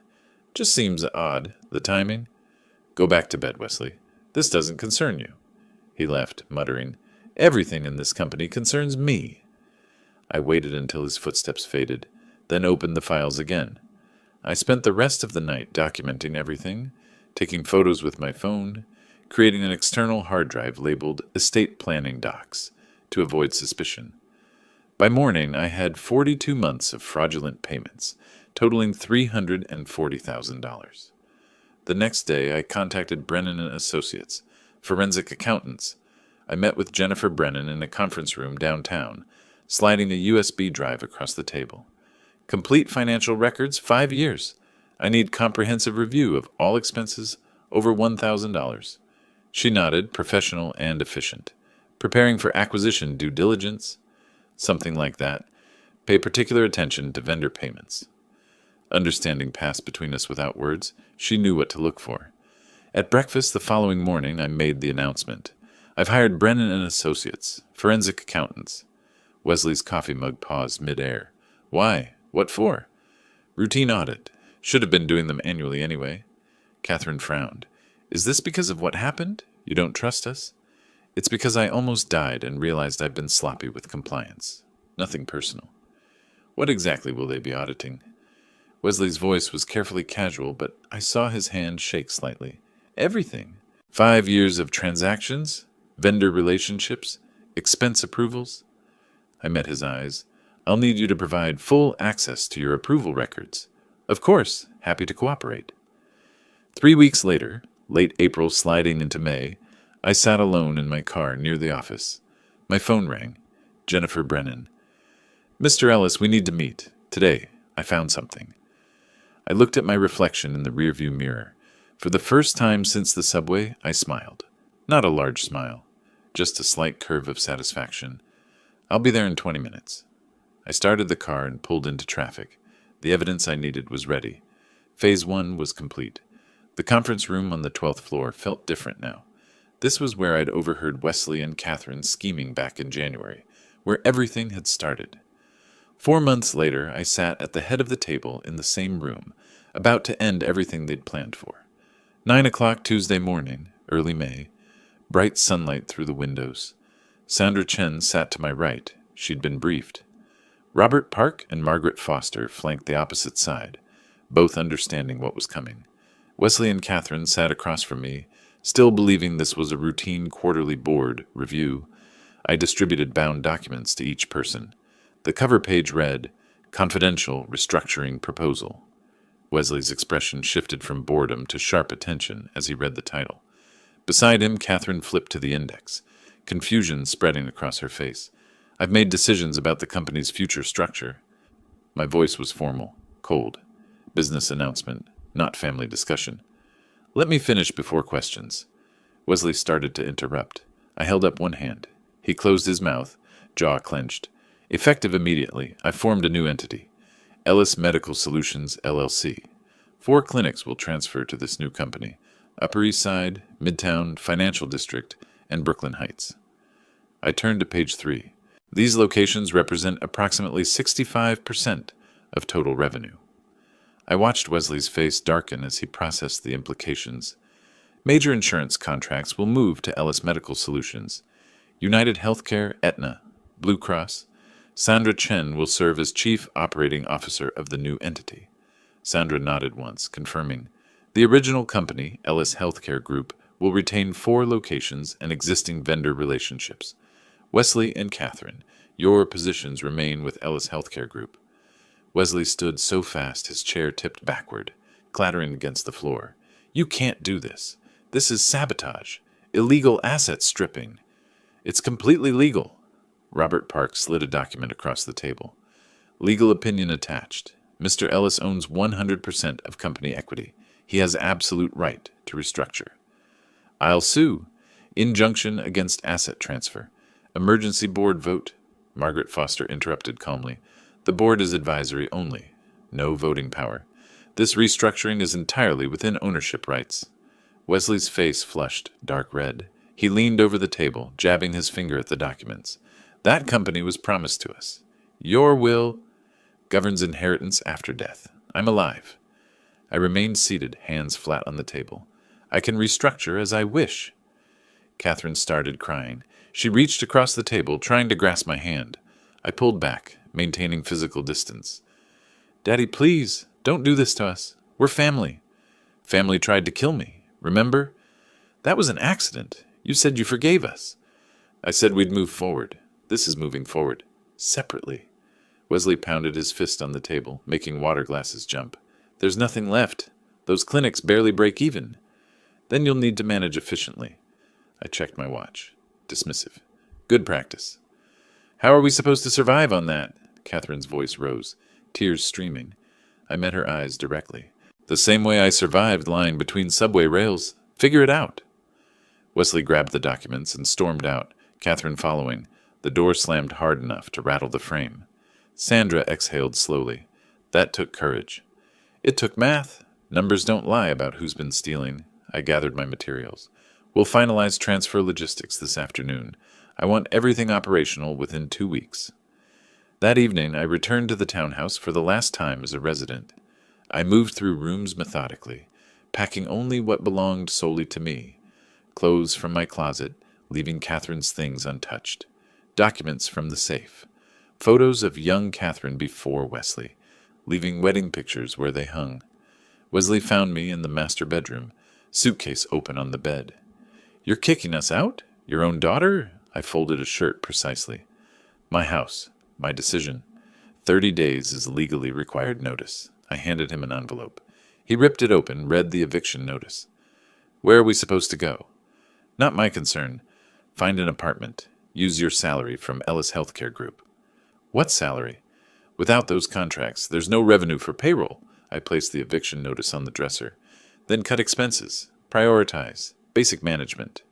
Just seems odd, the timing. Go back to bed, Wesley. This doesn't concern you. He left, muttering, Everything in this company concerns me. I waited until his footsteps faded, then opened the files again. I spent the rest of the night documenting everything, taking photos with my phone, creating an external hard drive labeled Estate Planning Docs to avoid suspicion. By morning, I had 42 months of fraudulent payments, totaling $340,000. The next day, I contacted Brennan & Associates, forensic accountants. I met with Jennifer Brennan in a conference room downtown, sliding a USB drive across the table. Complete financial records, 5 years. I need comprehensive review of all expenses over $1,000. She nodded, professional and efficient. Preparing for acquisition due diligence? Something like that. Pay particular attention to vendor payments. Understanding passed between us without words. She knew what to look for. At breakfast the following morning, I made the announcement. I've hired Brennan & Associates, forensic accountants. Wesley's coffee mug paused mid-air. Why? What for? Routine audit. Should have been doing them annually anyway. Catherine frowned. Is this because of what happened? You don't trust us? It's because I almost died and realized I've been sloppy with compliance. Nothing personal. What exactly will they be auditing? Wesley's voice was carefully casual, but I saw his hand shake slightly. Everything. 5 years of transactions, vendor relationships, expense approvals. I met his eyes. I'll need you to provide full access to your approval records. Of course, happy to cooperate. 3 weeks later, late April sliding into May, I sat alone in my car near the office. My phone rang. Jennifer Brennan. Mr. Ellis, we need to meet. Today, I found something. I looked at my reflection in the rearview mirror. For the first time since the subway, I smiled. Not a large smile, just a slight curve of satisfaction. I'll be there in 20 minutes. I started the car and pulled into traffic. The evidence I needed was ready. Phase 1 was complete. The conference room on the 12th floor felt different now. This was where I'd overheard Wesley and Catherine scheming back in January, where everything had started. 4 months later, I sat at the head of the table in the same room, about to end everything they'd planned for. 9 o'clock Tuesday morning, early May, bright sunlight through the windows. Sandra Chen sat to my right. She'd been briefed. Robert Park and Margaret Foster flanked the opposite side, both understanding what was coming. Wesley and Catherine sat across from me, still believing this was a routine quarterly board review. I distributed bound documents to each person. The cover page read, Confidential Restructuring Proposal. Wesley's expression shifted from boredom to sharp attention as he read the title. Beside him, Catherine flipped to the index, confusion spreading across her face. I've made decisions about the company's future structure. My voice was formal, cold. Business announcement, not family discussion. Let me finish before questions. Wesley started to interrupt. I held up one hand. He closed his mouth, jaw clenched. Effective immediately, I formed a new entity, Ellis Medical Solutions, LLC. 4 clinics will transfer to this new company: Upper East Side, Midtown, Financial District, and Brooklyn Heights. I turned to page 3. These locations represent approximately 65% of total revenue. I watched Wesley's face darken as he processed the implications. Major insurance contracts will move to Ellis Medical Solutions. United Healthcare, Aetna, Blue Cross. Sandra Chen will serve as Chief Operating Officer of the new entity. Sandra nodded once, confirming. The original company, Ellis Healthcare Group, will retain 4 locations and existing vendor relationships. Wesley and Catherine, your positions remain with Ellis Healthcare Group. Wesley stood so fast his chair tipped backward, clattering against the floor. You can't do this. This is sabotage. Illegal asset stripping. It's completely legal. Robert Park slid a document across the table. Legal opinion attached. Mr. Ellis owns 100% of company equity. He has absolute right to restructure. I'll sue. Injunction against asset transfer. Emergency board vote. Margaret Foster interrupted calmly. The board is advisory only. No voting power. This restructuring is entirely within ownership rights. Wesley's face flushed, dark red. He leaned over the table, jabbing his finger at the documents. That company was promised to us. Your will governs inheritance after death. I'm alive. I remained seated, hands flat on the table. I can restructure as I wish. Catherine started crying. She reached across the table, trying to grasp my hand. I pulled back, maintaining physical distance. Daddy, please, don't do this to us. We're family. Family tried to kill me, remember? That was an accident. You said you forgave us. I said we'd move forward. This is moving forward. Separately. Wesley pounded his fist on the table, making water glasses jump. There's nothing left. Those clinics barely break even. Then you'll need to manage efficiently. I checked my watch. Dismissive. Good practice. How are we supposed to survive on that? Catherine's voice rose, tears streaming. I met her eyes directly. The same way I survived lying between subway rails. Figure it out. Wesley grabbed the documents and stormed out, Catherine following. The door slammed hard enough to rattle the frame. Sandra exhaled slowly. That took courage. It took math. Numbers don't lie about who's been stealing. I gathered my materials. We'll finalize transfer logistics this afternoon. I want everything operational within 2 weeks. That evening, I returned to the townhouse for the last time as a resident. I moved through rooms methodically, packing only what belonged solely to me. Clothes from my closet, leaving Catherine's things untouched. Documents from the safe. Photos of young Catherine before Wesley, leaving wedding pictures where they hung. Wesley found me in the master bedroom, suitcase open on the bed. You're kicking us out? Your own daughter? I folded a shirt precisely. My house. My decision. 30 days is legally required notice. I handed him an envelope. He ripped it open, read the eviction notice. Where are we supposed to go? Not my concern. Find an apartment. Use your salary from Ellis Healthcare Group. What salary? Without those contracts, there's no revenue for payroll. I placed the eviction notice on the dresser. Then cut expenses. Prioritize. Basic management.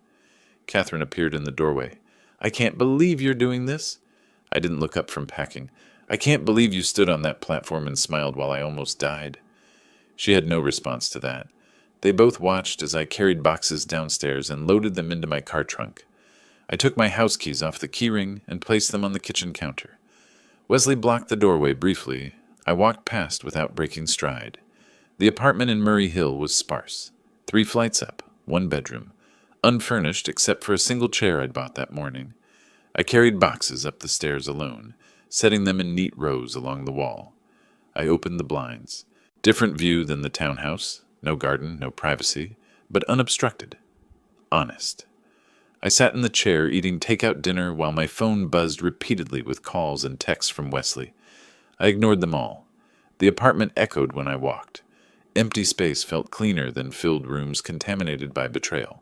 Catherine appeared in the doorway. I can't believe you're doing this. I didn't look up from packing. I can't believe you stood on that platform and smiled while I almost died. She had no response to that. They both watched as I carried boxes downstairs and loaded them into my car trunk. I took my house keys off the keyring and placed them on the kitchen counter. Wesley blocked the doorway briefly. I walked past without breaking stride. The apartment in Murray Hill was sparse. 3 flights up, 1 bedroom. Unfurnished except for a single chair I'd bought that morning. I carried boxes up the stairs alone, setting them in neat rows along the wall. I opened the blinds. Different view than the townhouse. No garden, no privacy, but unobstructed. Honest. I sat in the chair eating takeout dinner while my phone buzzed repeatedly with calls and texts from Wesley. I ignored them all. The apartment echoed when I walked. Empty space felt cleaner than filled rooms contaminated by betrayal.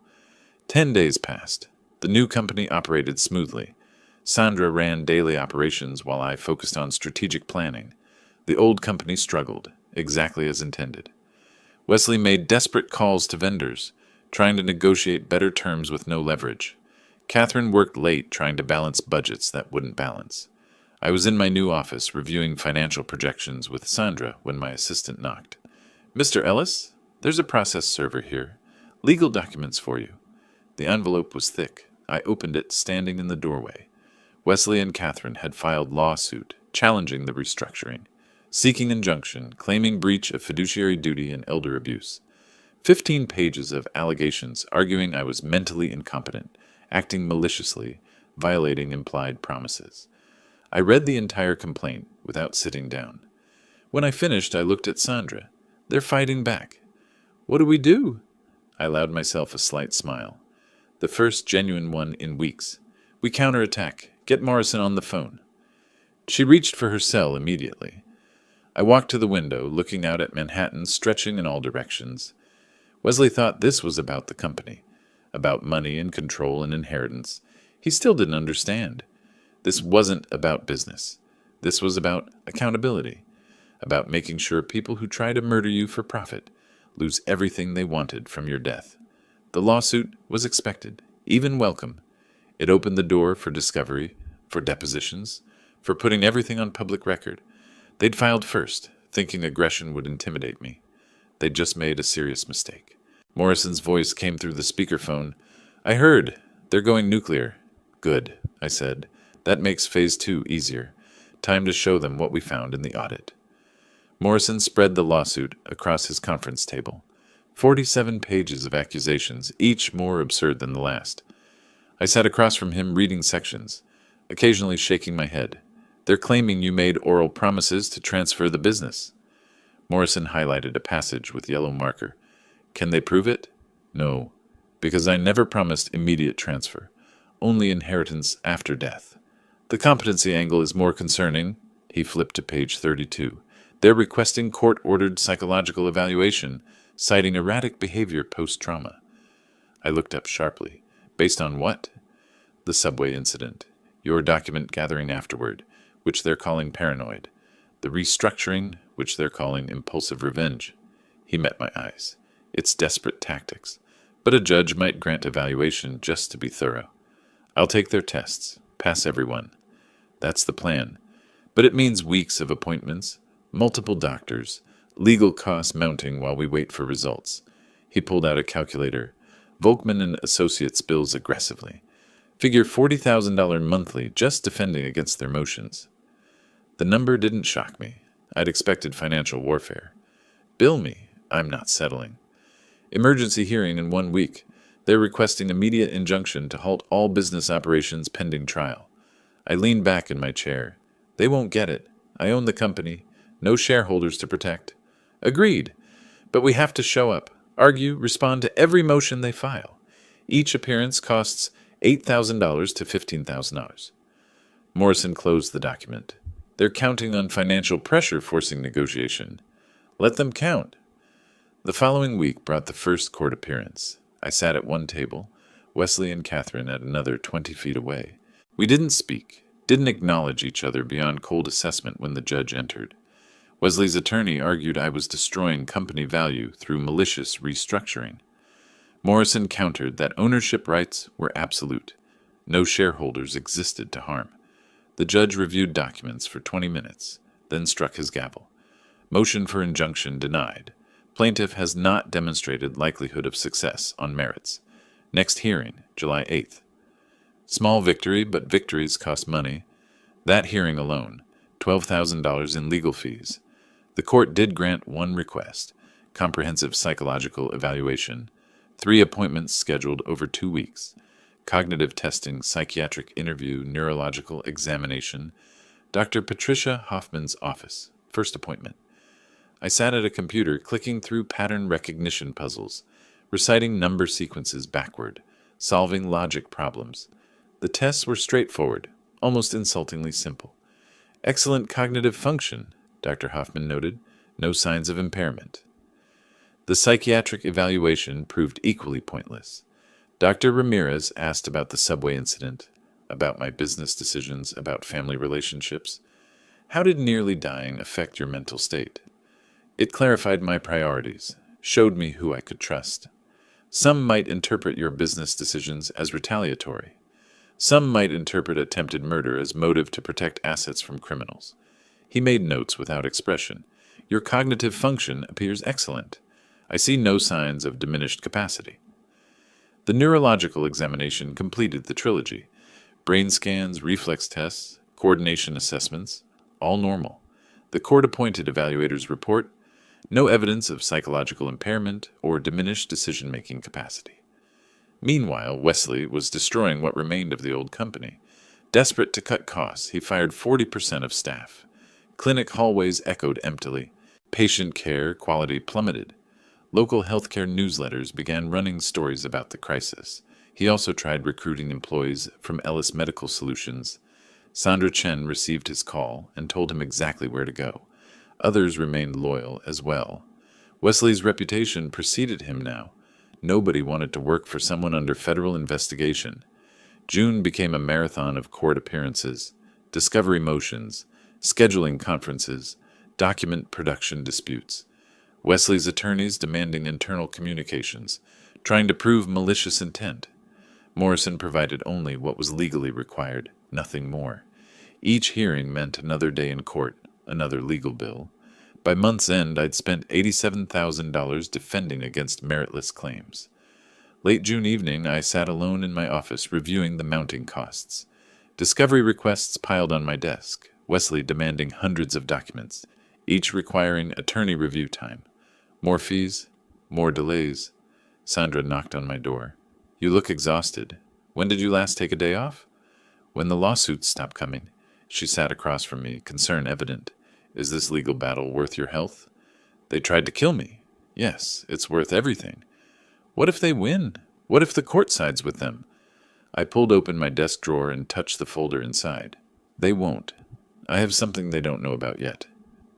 10 days passed. The new company operated smoothly. Sandra ran daily operations while I focused on strategic planning. The old company struggled, exactly as intended. Wesley made desperate calls to vendors, trying to negotiate better terms with no leverage. Catherine worked late trying to balance budgets that wouldn't balance. I was in my new office reviewing financial projections with Sandra when my assistant knocked. "Mr. Ellis, there's a process server here. Legal documents for you." The envelope was thick. I opened it, standing in the doorway. Wesley and Catherine had filed lawsuit, challenging the restructuring, seeking injunction, claiming breach of fiduciary duty and elder abuse. 15 pages of allegations arguing I was mentally incompetent, acting maliciously, violating implied promises. I read the entire complaint without sitting down. When I finished, I looked at Sandra. They're fighting back. "What do we do?" I allowed myself a slight smile. The first genuine one in weeks. "We counterattack. Get Morrison on the phone." She reached for her cell immediately. I walked to the window, looking out at Manhattan stretching in all directions. Wesley thought this was about the company, about money and control and inheritance. He still didn't understand. This wasn't about business. This was about accountability, about making sure people who try to murder you for profit lose everything they wanted from your death. The lawsuit was expected, even welcome. It opened the door for discovery, for depositions, for putting everything on public record. They'd filed first, thinking aggression would intimidate me. They'd just made a serious mistake. Morrison's voice came through the speakerphone. "I heard. They're going nuclear." "Good," I said. "That makes phase 2 easier. Time to show them what we found in the audit." Morrison spread the lawsuit across his conference table. 47 pages of accusations, each more absurd than the last. I sat across from him reading sections, occasionally shaking my head. "They're claiming you made oral promises to transfer the business." Morrison highlighted a passage with yellow marker. "Can they prove it?" "No, because I never promised immediate transfer, only inheritance after death." "The competency angle is more concerning." He flipped to page 32. "They're requesting court-ordered psychological evaluation, citing erratic behavior post-trauma." I looked up sharply. "Based on what?" "The subway incident. Your document gathering afterward, which they're calling paranoid. The restructuring, which they're calling impulsive revenge." He met my eyes. "It's desperate tactics, but a judge might grant evaluation just to be thorough. I'll take their tests, pass everyone. That's the plan. But it means weeks of appointments, multiple doctors, legal costs mounting while we wait for results." He pulled out a calculator. "Volkman and Associates bills aggressively. Figure $40,000 monthly just defending against their motions." The number didn't shock me. I'd expected financial warfare. "Bill me. I'm not settling." "Emergency hearing in 1 week. They're requesting immediate injunction to halt all business operations pending trial." I leaned back in my chair. "They won't get it. I own the company. No shareholders to protect." "Agreed. But we have to show up, argue, respond to every motion they file. Each appearance costs $8,000 to $15,000. Morrison closed the document. "They're counting on financial pressure forcing negotiation." "Let them count." The following week brought the first court appearance. I sat at one table, Wesley and Catherine at another 20 feet away. We didn't speak, didn't acknowledge each other beyond cold assessment when the judge entered. Wesley's attorney argued I was destroying company value through malicious restructuring. Morrison countered that ownership rights were absolute. No shareholders existed to harm. The judge reviewed documents for 20 minutes, then struck his gavel. Motion for injunction denied. Plaintiff has not demonstrated likelihood of success on merits. Next hearing, July 8th. Small victory, but victories cost money. That hearing alone, $12,000 in legal fees. The court did grant one request, comprehensive psychological evaluation, 3 appointments scheduled over 2 weeks, cognitive testing, psychiatric interview, neurological examination, Dr. Patricia Hoffman's office, first appointment. I sat at a computer clicking through pattern recognition puzzles, reciting number sequences backward, solving logic problems. The tests were straightforward, almost insultingly simple. "Excellent cognitive function," Dr. Hoffman noted. "No signs of impairment." The psychiatric evaluation proved equally pointless. Dr. Ramirez asked about the subway incident, about my business decisions, about family relationships. How did nearly dying affect your mental state? It clarified my priorities, showed me who I could trust. Some might interpret your business decisions as retaliatory. Some might interpret attempted murder as motive to protect assets from criminals. He made notes without expression. Your cognitive function appears excellent. I see no signs of diminished capacity. The neurological examination completed the trilogy. Brain scans, reflex tests, coordination assessments, all normal. The court-appointed evaluators report no evidence of psychological impairment or diminished decision-making capacity. Meanwhile, Wesley was destroying what remained of the old company. Desperate to cut costs, he fired 40% of staff. Clinic hallways echoed emptily. Patient care quality plummeted. Local healthcare newsletters began running stories about the crisis. He also tried recruiting employees from Ellis Medical Solutions. Sandra Chen received his call and told him exactly where to go. Others remained loyal as well. Wesley's reputation preceded him now. Nobody wanted to work for someone under federal investigation. June became a marathon of court appearances, discovery motions, scheduling conferences, document production disputes. Wesley's attorneys demanding internal communications, trying to prove malicious intent. Morrison provided only what was legally required, nothing more. Each hearing meant another day in court, another legal bill. By month's end, I'd spent $87,000 defending against meritless claims. Late June evening, I sat alone in my office reviewing the mounting costs. Discovery requests piled on my desk, Wesley demanding hundreds of documents, each requiring attorney review time. More fees, more delays. Sandra knocked on my door. You look exhausted. When did you last take a day off? When the lawsuits stopped coming. She sat across from me, concern evident. Is this legal battle worth your health? They tried to kill me. Yes, it's worth everything. What if they win? What if the court sides with them? I pulled open my desk drawer and touched the folder inside. They won't. I have something they don't know about yet.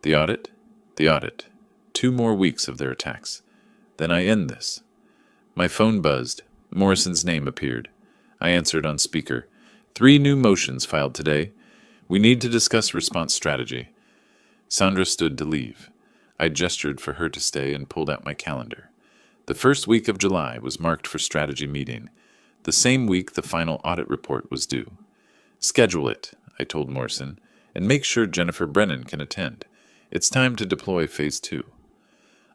The audit? The audit. 2 more weeks of their attacks. Then I end this. My phone buzzed. Morrison's name appeared. I answered on speaker. 3 new motions filed today. We need to discuss response strategy. Sandra stood to leave. I gestured for her to stay and pulled out my calendar. The first week of July was marked for strategy meeting. The same week the final audit report was due. Schedule it, I told Morrison, and make sure Jennifer Brennan can attend. It's time to deploy Phase 2.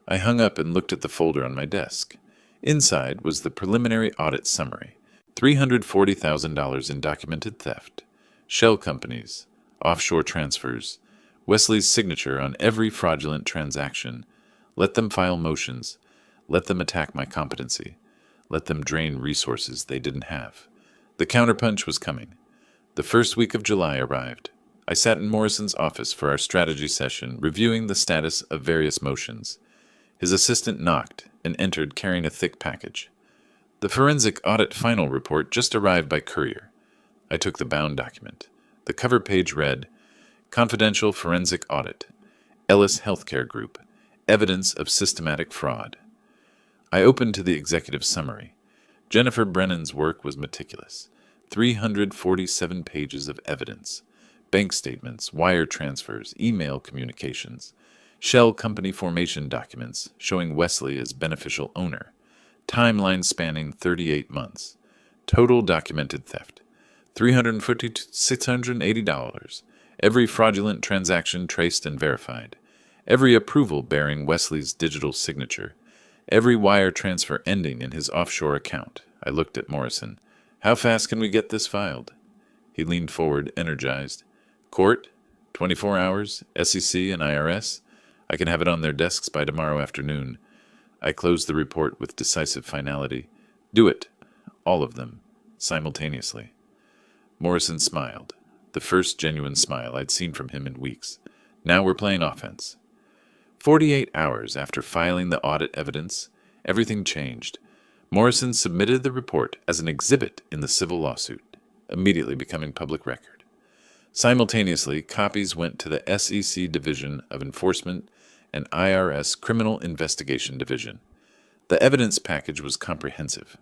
I hung up and looked at the folder on my desk. Inside was the preliminary audit summary. $340,000 in documented theft, shell companies, offshore transfers, Wesley's signature on every fraudulent transaction. Let them file motions. Let them attack my competency. Let them drain resources they didn't have. The counterpunch was coming. The first week of July arrived. I sat in Morrison's office for our strategy session, reviewing the status of various motions. His assistant knocked and entered carrying a thick package. The forensic audit final report just arrived by courier. I took the bound document. The cover page read, Confidential Forensic Audit, Ellis Healthcare Group, Evidence of Systematic Fraud. I opened to the executive summary. Jennifer Brennan's work was meticulous. 347 pages of evidence. Bank statements, wire transfers, email communications, shell company formation documents showing Wesley as beneficial owner, timeline spanning 38 months, total documented theft, $350 to $680, every fraudulent transaction traced and verified, every approval bearing Wesley's digital signature, every wire transfer ending in his offshore account. I looked at Morrison. How fast can we get this filed? He leaned forward, energized. Court, 24 hours, SEC and IRS. I can have it on their desks by tomorrow afternoon. I closed the report with decisive finality. Do it. All of them. Simultaneously. Morrison smiled. The first genuine smile I'd seen from him in weeks. Now we're playing offense. 48 hours after filing the audit evidence, everything changed. Morrison submitted the report as an exhibit in the civil lawsuit, immediately becoming public record. Simultaneously, copies went to the SEC Division of Enforcement and IRS Criminal Investigation Division. The evidence package was comprehensive.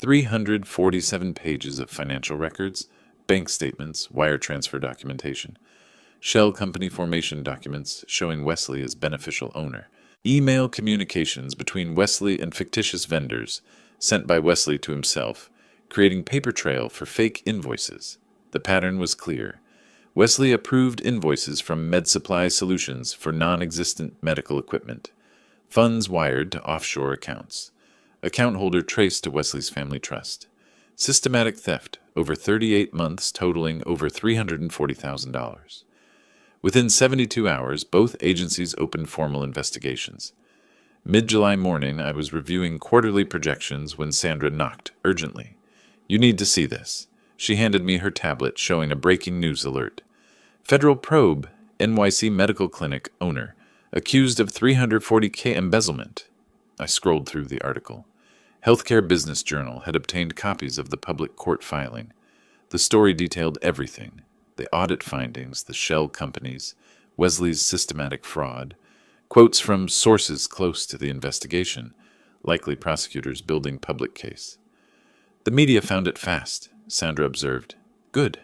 347 pages of financial records, bank statements, wire transfer documentation. Shell company formation documents showing Wesley as beneficial owner. Email communications between Wesley and fictitious vendors sent by Wesley to himself, creating paper trail for fake invoices. The pattern was clear. Wesley approved invoices from MedSupply Solutions for non-existent medical equipment. Funds wired to offshore accounts. Account holder traced to Wesley's family trust. Systematic theft over 38 months totaling over $340,000. Within 72 hours, both agencies opened formal investigations. Mid-July morning, I was reviewing quarterly projections when Sandra knocked urgently. "You need to see this." She handed me her tablet showing a breaking news alert. Federal probe, NYC Medical Clinic owner, accused of $340K embezzlement. I scrolled through the article. Healthcare Business Journal had obtained copies of the public court filing. The story detailed everything: the audit findings, the shell companies, Wesley's systematic fraud, quotes from sources close to the investigation, likely prosecutors building public case. "The media found it fast," Sandra observed. "Good.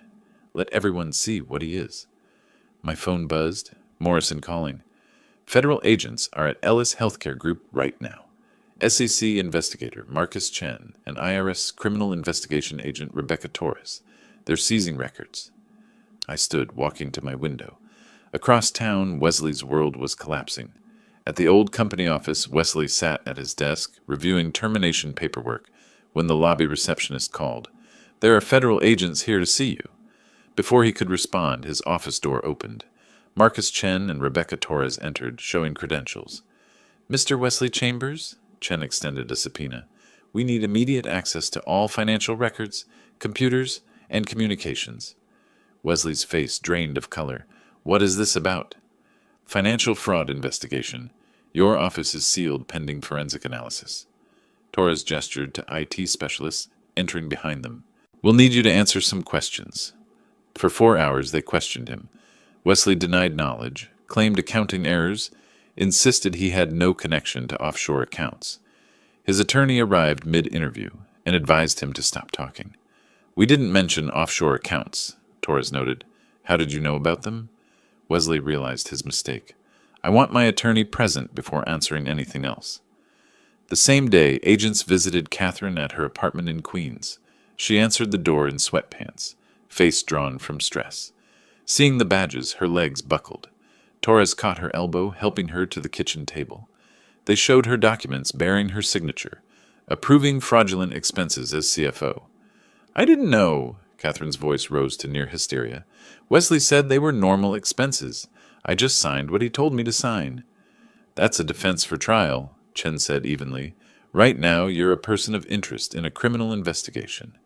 Let everyone see what he is." My phone buzzed. Morrison calling. "Federal agents are at Ellis Healthcare Group right now. SEC investigator Marcus Chen and IRS criminal investigation agent Rebecca Torres. They're seizing records." I stood, walking to my window. Across town, Wesley's world was collapsing. At the old company office, Wesley sat at his desk, reviewing termination paperwork, when the lobby receptionist called. "There are federal agents here to see you." Before he could respond, his office door opened. Marcus Chen and Rebecca Torres entered, showing credentials. "Mr. Wesley Chambers?" Chen extended a subpoena. "We need immediate access to all financial records, computers, and communications." Wesley's face drained of color. "What is this about?" "Financial fraud investigation. Your office is sealed pending forensic analysis." Torres gestured to IT specialists entering behind them. "We'll need you to answer some questions." For 4 hours they questioned him. Wesley denied knowledge, claimed accounting errors, insisted he had no connection to offshore accounts. His attorney arrived mid-interview and advised him to stop talking. "We didn't mention offshore accounts," Torres noted. "How did you know about them?" Wesley realized his mistake. "I want my attorney present before answering anything else." The same day, agents visited Catherine at her apartment in Queens. She answered the door in sweatpants, face drawn from stress. Seeing the badges, her legs buckled. Torres caught her elbow, helping her to the kitchen table. They showed her documents bearing her signature, approving fraudulent expenses as CFO. "I didn't know," Catherine's voice rose to near hysteria. "Wesley said they were normal expenses. I just signed what he told me to sign." "That's a defense for trial," Chen said evenly. "Right now, you're a person of interest in a criminal investigation.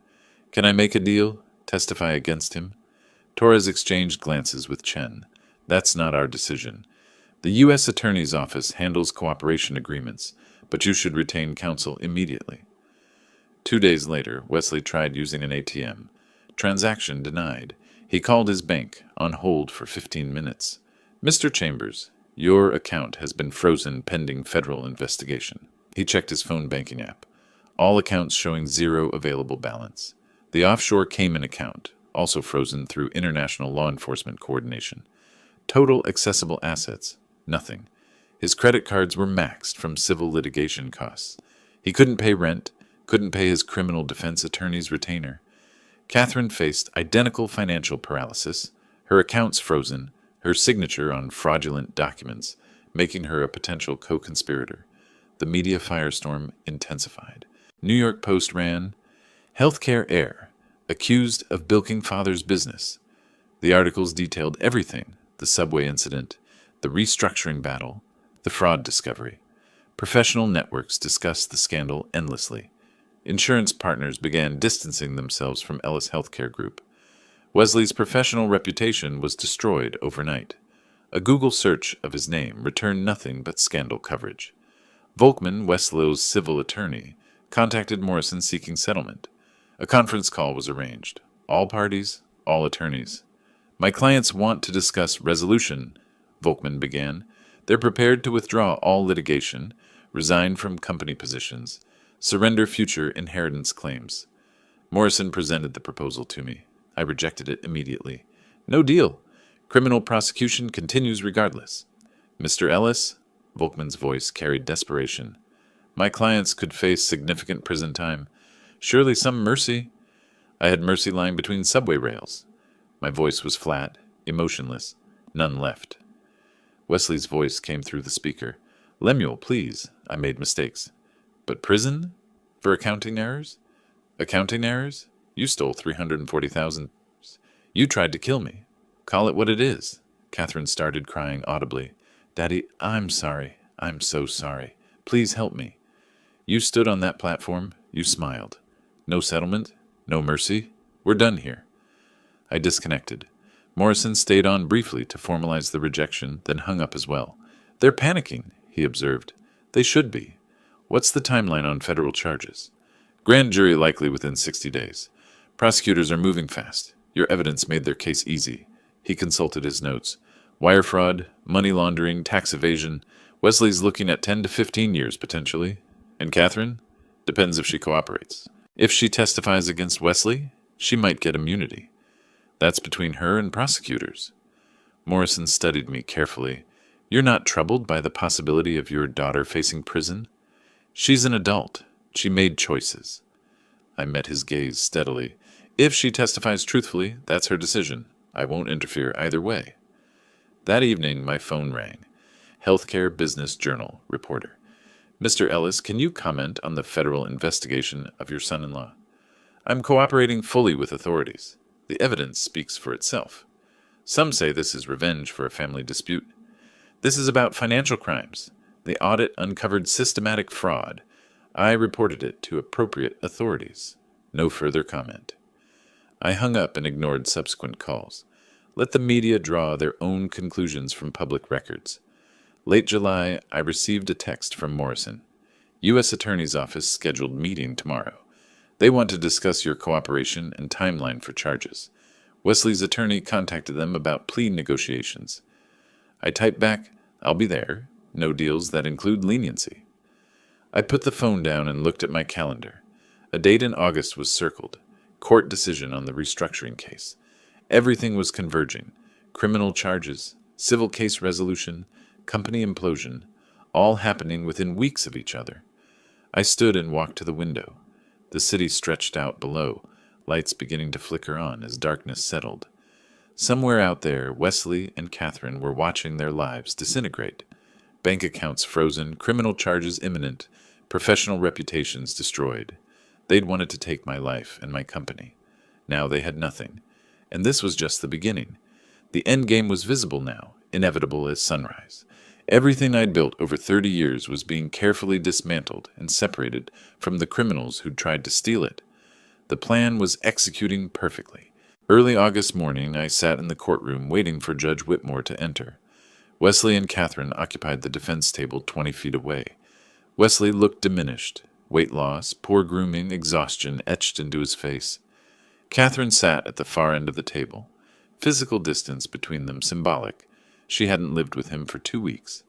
Can I make a deal? Testify against him?" Torres exchanged glances with Chen. "That's not our decision. The U.S. Attorney's Office handles cooperation agreements, but you should retain counsel immediately." 2 days later, Wesley tried using an ATM. Transaction denied. He called his bank, on hold for 15 minutes. "Mr. Chambers, your account has been frozen pending federal investigation." He checked his phone banking app. All accounts showing zero available balance. The offshore Cayman account, also frozen through international law enforcement coordination. Total accessible assets, nothing. His credit cards were maxed from civil litigation costs. He couldn't pay rent, couldn't pay his criminal defense attorney's retainer. Catherine faced identical financial paralysis, her accounts frozen, her signature on fraudulent documents, making her a potential co-conspirator. The media firestorm intensified. New York Post ran, "Healthcare heir, accused of bilking father's business." The articles detailed everything: the subway incident, the restructuring battle, the fraud discovery. Professional networks discussed the scandal endlessly. Insurance partners began distancing themselves from Ellis Healthcare Group. Wesley's professional reputation was destroyed overnight. A Google search of his name returned nothing but scandal coverage. Volkman, Weslow's civil attorney, contacted Morrison seeking settlement. A conference call was arranged. All parties, all attorneys. "My clients want to discuss resolution," Volkman began. "They're prepared to withdraw all litigation, resign from company positions, surrender future inheritance claims." Morrison presented the proposal to me. I rejected it immediately. "No deal. Criminal prosecution continues regardless. Mr. Ellis, Volkman's voice carried desperation. My clients could face significant prison time. Surely some mercy. I had mercy lying between subway rails. My voice was flat, emotionless. None left. Wesley's voice came through the speaker. Lemuel, please. I made mistakes. But prison? For accounting errors? Accounting errors? You stole $340,000. You tried to kill me. Call it what it is. Catherine started crying audibly. Daddy, I'm sorry. I'm so sorry. Please help me. You stood on that platform. You smiled. No settlement. No mercy. We're done here. I disconnected. Morrison stayed on briefly to formalize the rejection, then hung up as well. They're panicking, he observed. They should be. What's the timeline on federal charges? Grand jury likely within 60 days. Prosecutors are moving fast. Your evidence made their case easy. He consulted his notes. Wire fraud, money laundering, tax evasion. Wesley's looking at 10 to 15 years, potentially. And Catherine? Depends if she cooperates. If she testifies against Wesley, she might get immunity. That's between her and prosecutors. Morrison studied me carefully. You're not troubled by the possibility of your daughter facing prison? She's an adult. She made choices. I met his gaze steadily. If she testifies truthfully, that's her decision. I won't interfere either way. That evening, my phone rang. Healthcare Business Journal reporter. Mr. Ellis, can you comment on the federal investigation of your son-in-law? I'm cooperating fully with authorities. The evidence speaks for itself. Some say this is revenge for a family dispute. This is about financial crimes. The audit uncovered systematic fraud. I reported it to appropriate authorities. No further comment. I hung up and ignored subsequent calls. Let the media draw their own conclusions from public records. Late July, I received a text from Morrison. U.S. Attorney's Office scheduled meeting tomorrow. They want to discuss your cooperation and timeline for charges. Wesley's attorney contacted them about plea negotiations. I typed back, I'll be there. No deals that include leniency. I put the phone down and looked at my calendar. A date in August was circled. Court decision on the restructuring case. Everything was converging. Criminal charges, civil case resolution, company implosion, all happening within weeks of each other. I stood and walked to the window. The city stretched out below, lights beginning to flicker on as darkness settled. Somewhere out there, Wesley and Catherine were watching their lives disintegrate. Bank accounts frozen, criminal charges imminent, professional reputations destroyed. They'd wanted to take my life and my company. Now they had nothing. And this was just the beginning. The end game was visible now, inevitable as sunrise. Everything I'd built over 30 years was being carefully dismantled and separated from the criminals who'd tried to steal it. The plan was executing perfectly. Early August morning, I sat in the courtroom waiting for Judge Whitmore to enter. Wesley and Catherine occupied the defense table 20 feet away. Wesley looked diminished. Weight loss, poor grooming, exhaustion etched into his face. Catherine sat at the far end of the table. Physical distance between them symbolic. She hadn't lived with him for 2 weeks.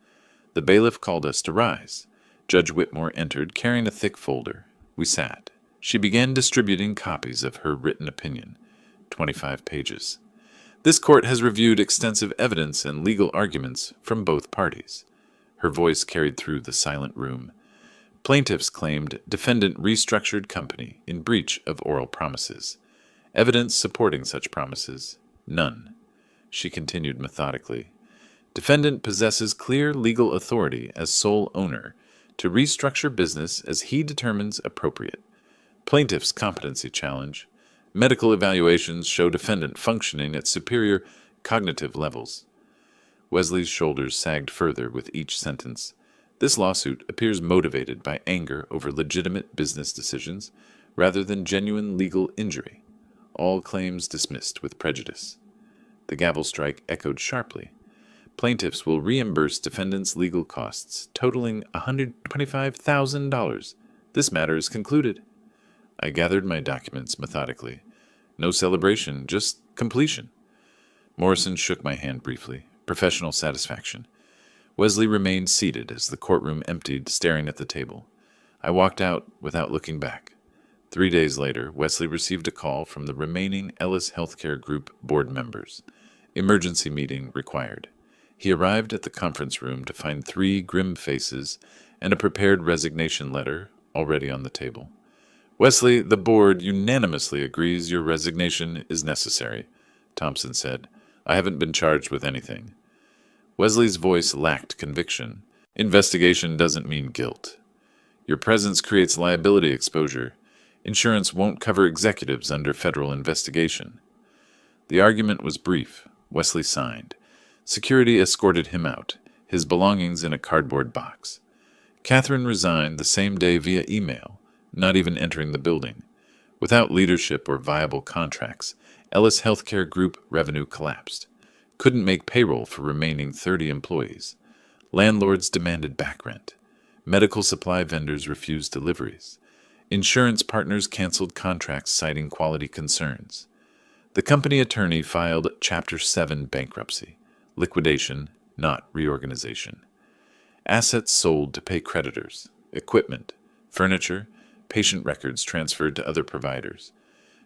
The bailiff called us to rise. Judge Whitmore entered, carrying a thick folder. We sat. She began distributing copies of her written opinion. 25 pages. This court has reviewed extensive evidence and legal arguments from both parties. Her voice carried through the silent room. Plaintiffs claimed defendant restructured company in breach of oral promises. Evidence supporting such promises, none. She continued methodically. Defendant possesses clear legal authority as sole owner to restructure business as he determines appropriate. Plaintiff's competency challenge. Medical evaluations show defendant functioning at superior cognitive levels. Wesley's shoulders sagged further with each sentence. This lawsuit appears motivated by anger over legitimate business decisions rather than genuine legal injury. All claims dismissed with prejudice. The gavel strike echoed sharply. Plaintiffs will reimburse defendants' legal costs, totaling $125,000. This matter is concluded. I gathered my documents methodically. No celebration, just completion. Morrison shook my hand briefly. Professional satisfaction. Wesley remained seated as the courtroom emptied, staring at the table. I walked out without looking back. 3 days later, Wesley received a call from the remaining Ellis Healthcare Group board members. Emergency meeting required. He arrived at the conference room to find 3 grim faces and a prepared resignation letter already on the table. "Wesley, the board unanimously agrees your resignation is necessary," Thompson said. "I haven't been charged with anything." Wesley's voice lacked conviction. "Investigation doesn't mean guilt. Your presence creates liability exposure. Insurance won't cover executives under federal investigation." The argument was brief. Wesley signed. Security escorted him out, his belongings in a cardboard box. Catherine resigned the same day via email, not even entering the building. Without leadership or viable contracts, Ellis Healthcare Group revenue collapsed. Couldn't make payroll for remaining 30 employees. Landlords demanded back rent. Medical supply vendors refused deliveries. Insurance partners canceled contracts citing quality concerns. The company attorney filed Chapter 7 bankruptcy, liquidation, not reorganization. Assets sold to pay creditors, equipment, furniture, patient records transferred to other providers.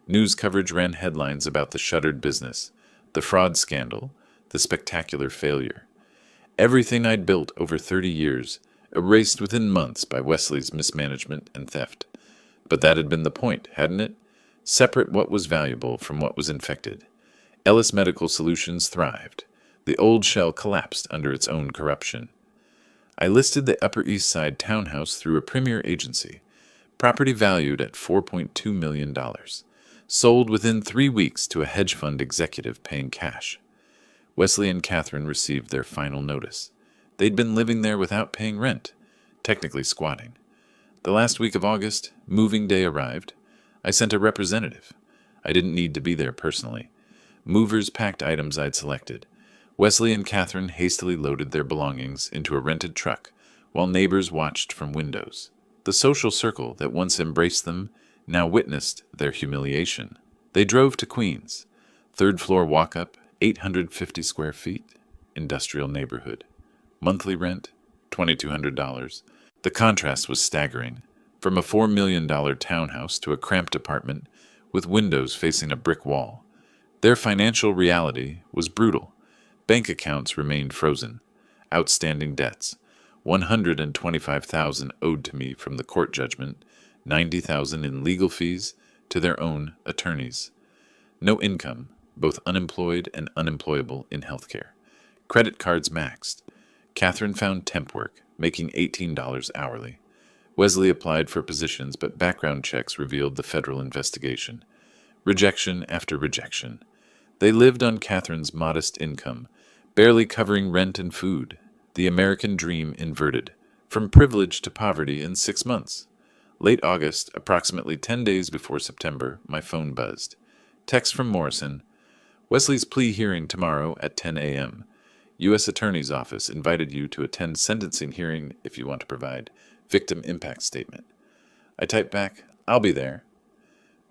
News coverage ran headlines about the shuttered business, the fraud scandal, the spectacular failure. Everything I'd built over 30 years, erased within months by Wesley's mismanagement and theft. But that had been the point, hadn't it? Separate what was valuable from what was infected. Ellis Medical Solutions thrived. The old shell collapsed under its own corruption. I listed the Upper East Side townhouse through a premier agency. Property valued at $4.2 million. Sold within 3 weeks to a hedge fund executive paying cash. Wesley and Catherine received their final notice. They'd been living there without paying rent, technically squatting. The last week of August, moving day arrived. I sent a representative. I didn't need to be there personally. Movers packed items I'd selected. Wesley and Catherine hastily loaded their belongings into a rented truck, while neighbors watched from windows. The social circle that once embraced them now witnessed their humiliation. They drove to Queens. 3rd floor walk-up, 850 square feet, industrial neighborhood. Monthly rent, $2,200. The contrast was staggering. From a $4 million townhouse to a cramped apartment with windows facing a brick wall. Their financial reality was brutal. Bank accounts remained frozen. Outstanding debts. $125,000 owed to me from the court judgment, $90,000 in legal fees to their own attorneys. No income, both unemployed and unemployable in healthcare. Credit cards maxed. Catherine found temp work, making $18 hourly. Wesley applied for positions, but background checks revealed the federal investigation. Rejection after rejection. They lived on Catherine's modest income, barely covering rent and food. The American dream inverted, from privilege to poverty in 6 months. Late August, approximately 10 days before September, my phone buzzed. Text from Morrison. "Wesley's plea hearing tomorrow at 10 a.m. U.S. Attorney's Office invited you to attend sentencing hearing if you want to provide victim impact statement." I typed back, "I'll be there."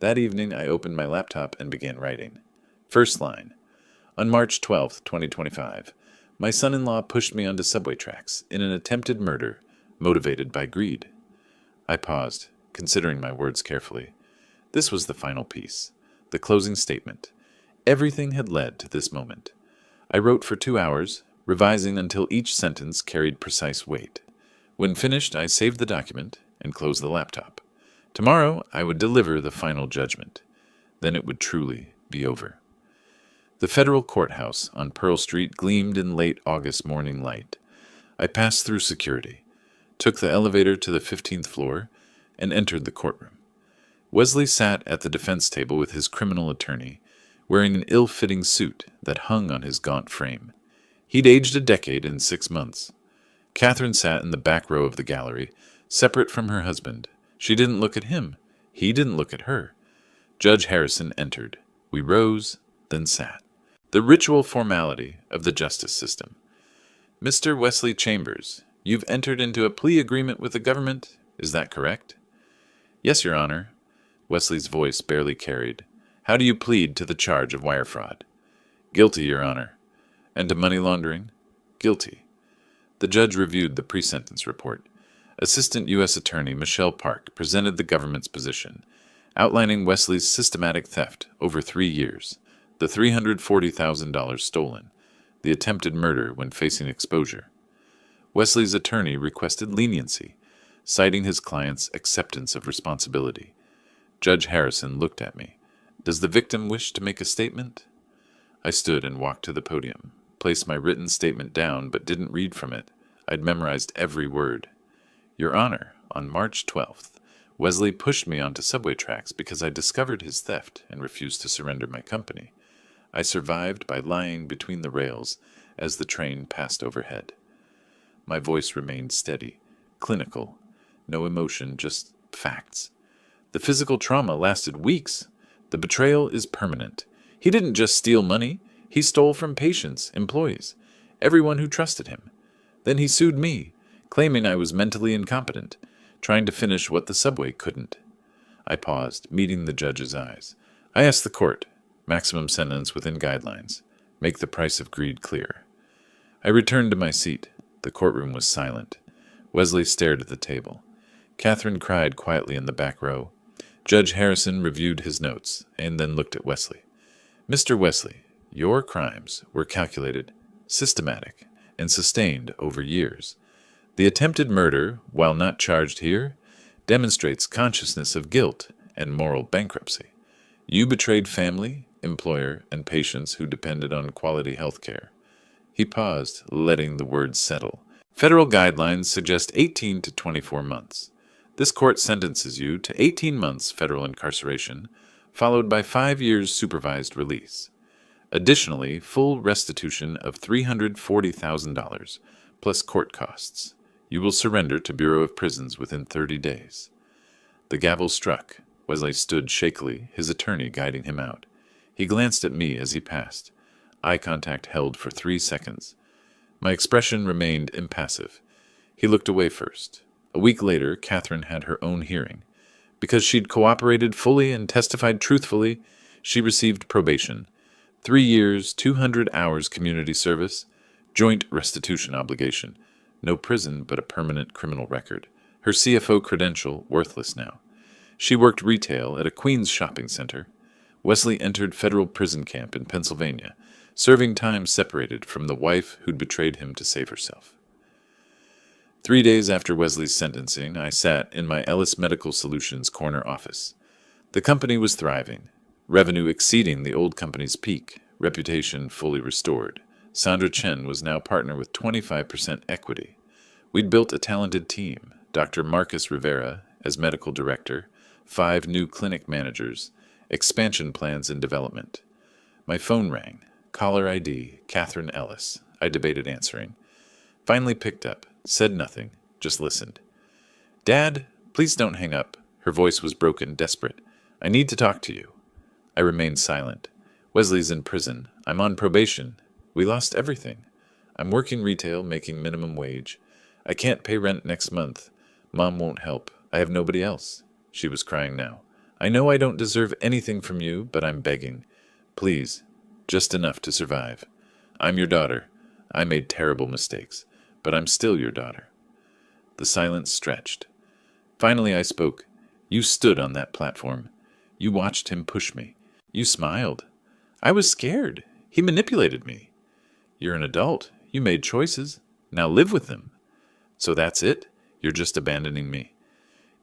That evening, I opened my laptop and began writing. First line. On March 12, 2025, my son-in-law pushed me onto subway tracks in an attempted murder motivated by greed. I paused, considering my words carefully. This was the final piece, the closing statement. Everything had led to this moment. I wrote for 2 hours, revising until each sentence carried precise weight. When finished, I saved the document and closed the laptop. Tomorrow, I would deliver the final judgment. Then it would truly be over. The federal courthouse on Pearl Street gleamed in late August morning light. I passed through security, took the elevator to the 15th floor, and entered the courtroom. Wesley sat at the defense table with his criminal attorney, wearing an ill-fitting suit that hung on his gaunt frame. He'd aged a decade in 6 months. Catherine sat in the back row of the gallery, separate from her husband. She didn't look at him. He didn't look at her. Judge Harrison entered. We rose, then sat. The ritual formality of the justice system. "Mr. Wesley Chambers, you've entered into a plea agreement with the government. Is that correct?" "Yes, Your Honor." Wesley's voice barely carried. "How do you plead to the charge of wire fraud?" "Guilty, Your Honor." "And to money laundering?" "Guilty." The judge reviewed the pre-sentence report. Assistant U.S. Attorney Michelle Park presented the government's position, outlining Wesley's systematic theft over 3 years, the $340,000 stolen, the attempted murder when facing exposure. Wesley's attorney requested leniency, citing his client's acceptance of responsibility. Judge Harrison looked at me. Does the victim wish to make a statement? I stood and walked to the podium, placed my written statement down but didn't read from it. I'd memorized every word. Your Honor, on March 12th, Wesley pushed me onto subway tracks because I discovered his theft and refused to surrender my company. I survived by lying between the rails as the train passed overhead. My voice remained steady, clinical, no emotion, just facts. The physical trauma lasted weeks. The betrayal is permanent. He didn't just steal money. He stole from patients, employees, everyone who trusted him. Then he sued me, claiming I was mentally incompetent, trying to finish what the subway couldn't. I paused, meeting the judge's eyes. I asked the court, maximum sentence within guidelines. Make the price of greed clear. I returned to my seat. The courtroom was silent. Wesley stared at the table. Catherine cried quietly in the back row. Judge Harrison reviewed his notes and then looked at Wesley. Mr. Wesley, your crimes were calculated, systematic, and sustained over years. The attempted murder, while not charged here, demonstrates consciousness of guilt and moral bankruptcy. You betrayed family, employer, and patients who depended on quality health care. He paused, letting the words settle. Federal guidelines suggest 18 to 24 months. This court sentences you to 18 months federal incarceration, followed by 5 years supervised release. Additionally, full restitution of $340,000, plus court costs. You will surrender to Bureau of Prisons within 30 days. The gavel struck. Wesley stood shakily, his attorney guiding him out. He glanced at me as he passed. Eye contact held for 3 seconds. My expression remained impassive. He looked away first. A week later, Catherine had her own hearing. Because she'd cooperated fully and testified truthfully, she received probation. 3 years, 200 hours community service, joint restitution obligation. No prison, but a permanent criminal record. Her CFO credential worthless now. She worked retail at a Queens shopping center. Wesley entered federal prison camp in Pennsylvania, serving time separated from the wife who'd betrayed him to save herself. 3 days after Wesley's sentencing, I sat in my Ellis Medical Solutions corner office. The company was thriving, revenue exceeding the old company's peak, reputation fully restored. Sandra Chen was now partner with 25% equity. We'd built a talented team, Dr. Marcus Rivera as medical director, 5 new clinic managers, expansion plans in development. My phone rang. Caller ID, Catherine Ellis. I debated answering. Finally picked up. Said nothing, just listened. Dad, please don't hang up. Her voice was broken, desperate. I need to talk to you. I remained silent. Wesley's in prison. I'm on probation. We lost everything. I'm working retail, making minimum wage. I can't pay rent next month. Mom won't help. I have nobody else. She was crying now. I know I don't deserve anything from you, but I'm begging. Please, just enough to survive. I'm your daughter. I made terrible mistakes, but I'm still your daughter. The silence stretched. Finally I spoke. You stood on that platform. You watched him push me. You smiled. I was scared. He manipulated me. You're an adult. You made choices. Now live with them. So that's it? You're just abandoning me.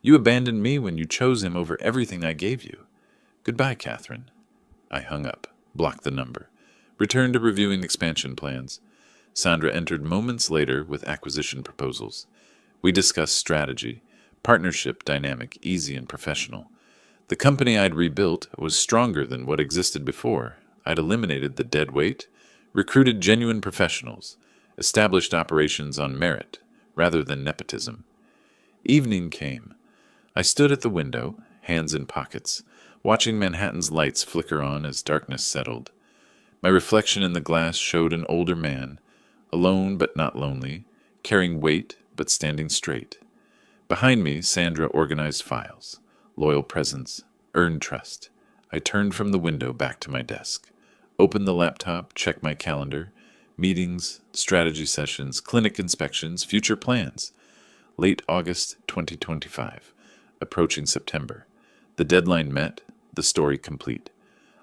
You abandoned me when you chose him over everything I gave you. Goodbye, Catherine. I hung up, blocked the number, returned to reviewing expansion plans. Sandra entered moments later with acquisition proposals. We discussed strategy, partnership dynamic, easy and professional. The company I'd rebuilt was stronger than what existed before. I'd eliminated the dead weight, recruited genuine professionals, established operations on merit rather than nepotism. Evening came. I stood at the window, hands in pockets, watching Manhattan's lights flicker on as darkness settled. My reflection in the glass showed an older man, alone but not lonely, carrying weight but standing straight. Behind me, Sandra organized files, loyal presence, earned trust. I turned from the window back to my desk, opened the laptop, checked my calendar, meetings, strategy sessions, clinic inspections, future plans. Late August 2025, approaching September. The deadline met, the story complete.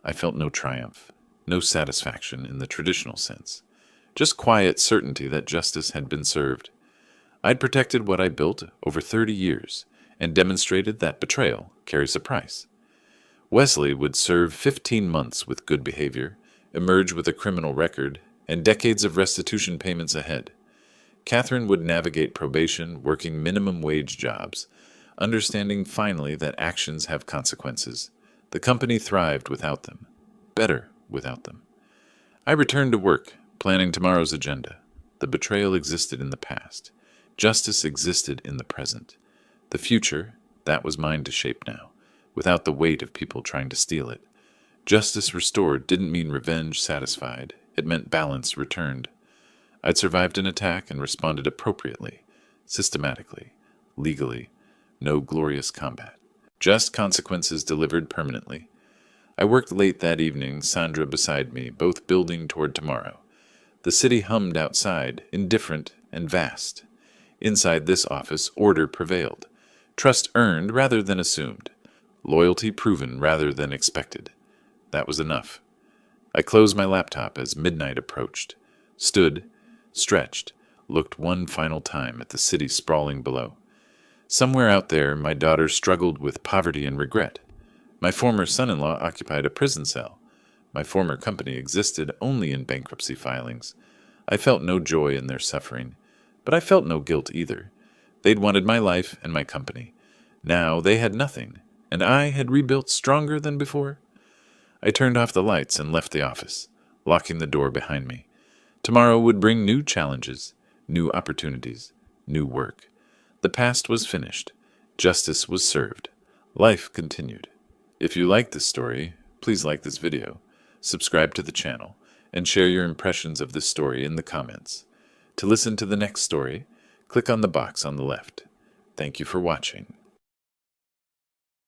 I felt no triumph, No satisfaction in the traditional sense. Just quiet certainty that justice had been served. I'd protected what I built over 30 years and demonstrated that betrayal carries a price. Wesley would serve 15 months with good behavior, emerge with a criminal record, and decades of restitution payments ahead. Catherine would navigate probation, working minimum wage jobs, understanding finally that actions have consequences. The company thrived without them, better without them. I returned to work, planning tomorrow's agenda. The betrayal existed in the past. Justice existed in the present. The future, that was mine to shape now, without the weight of people trying to steal it. Justice restored didn't mean revenge satisfied. It meant balance returned. I'd survived an attack and responded appropriately, systematically, legally. No glorious combat. Just consequences delivered permanently. I worked late that evening, Sandra beside me, both building toward tomorrow. The city hummed outside, indifferent and vast. Inside this office, order prevailed. Trust earned rather than assumed. Loyalty proven rather than expected. That was enough. I closed my laptop as midnight approached. Stood, stretched, looked one final time at the city sprawling below. Somewhere out there, my daughter struggled with poverty and regret. My former son-in-law occupied a prison cell. My former company existed only in bankruptcy filings. I felt no joy in their suffering, but I felt no guilt either. They'd wanted my life and my company. Now they had nothing, and I had rebuilt stronger than before. I turned off the lights and left the office, locking the door behind me. Tomorrow would bring new challenges, new opportunities, new work. The past was finished. Justice was served. Life continued. If you like this story, please like this video, subscribe to the channel, and share your impressions of this story in the comments. To listen to the next story, click on the box on the left. Thank you for watching.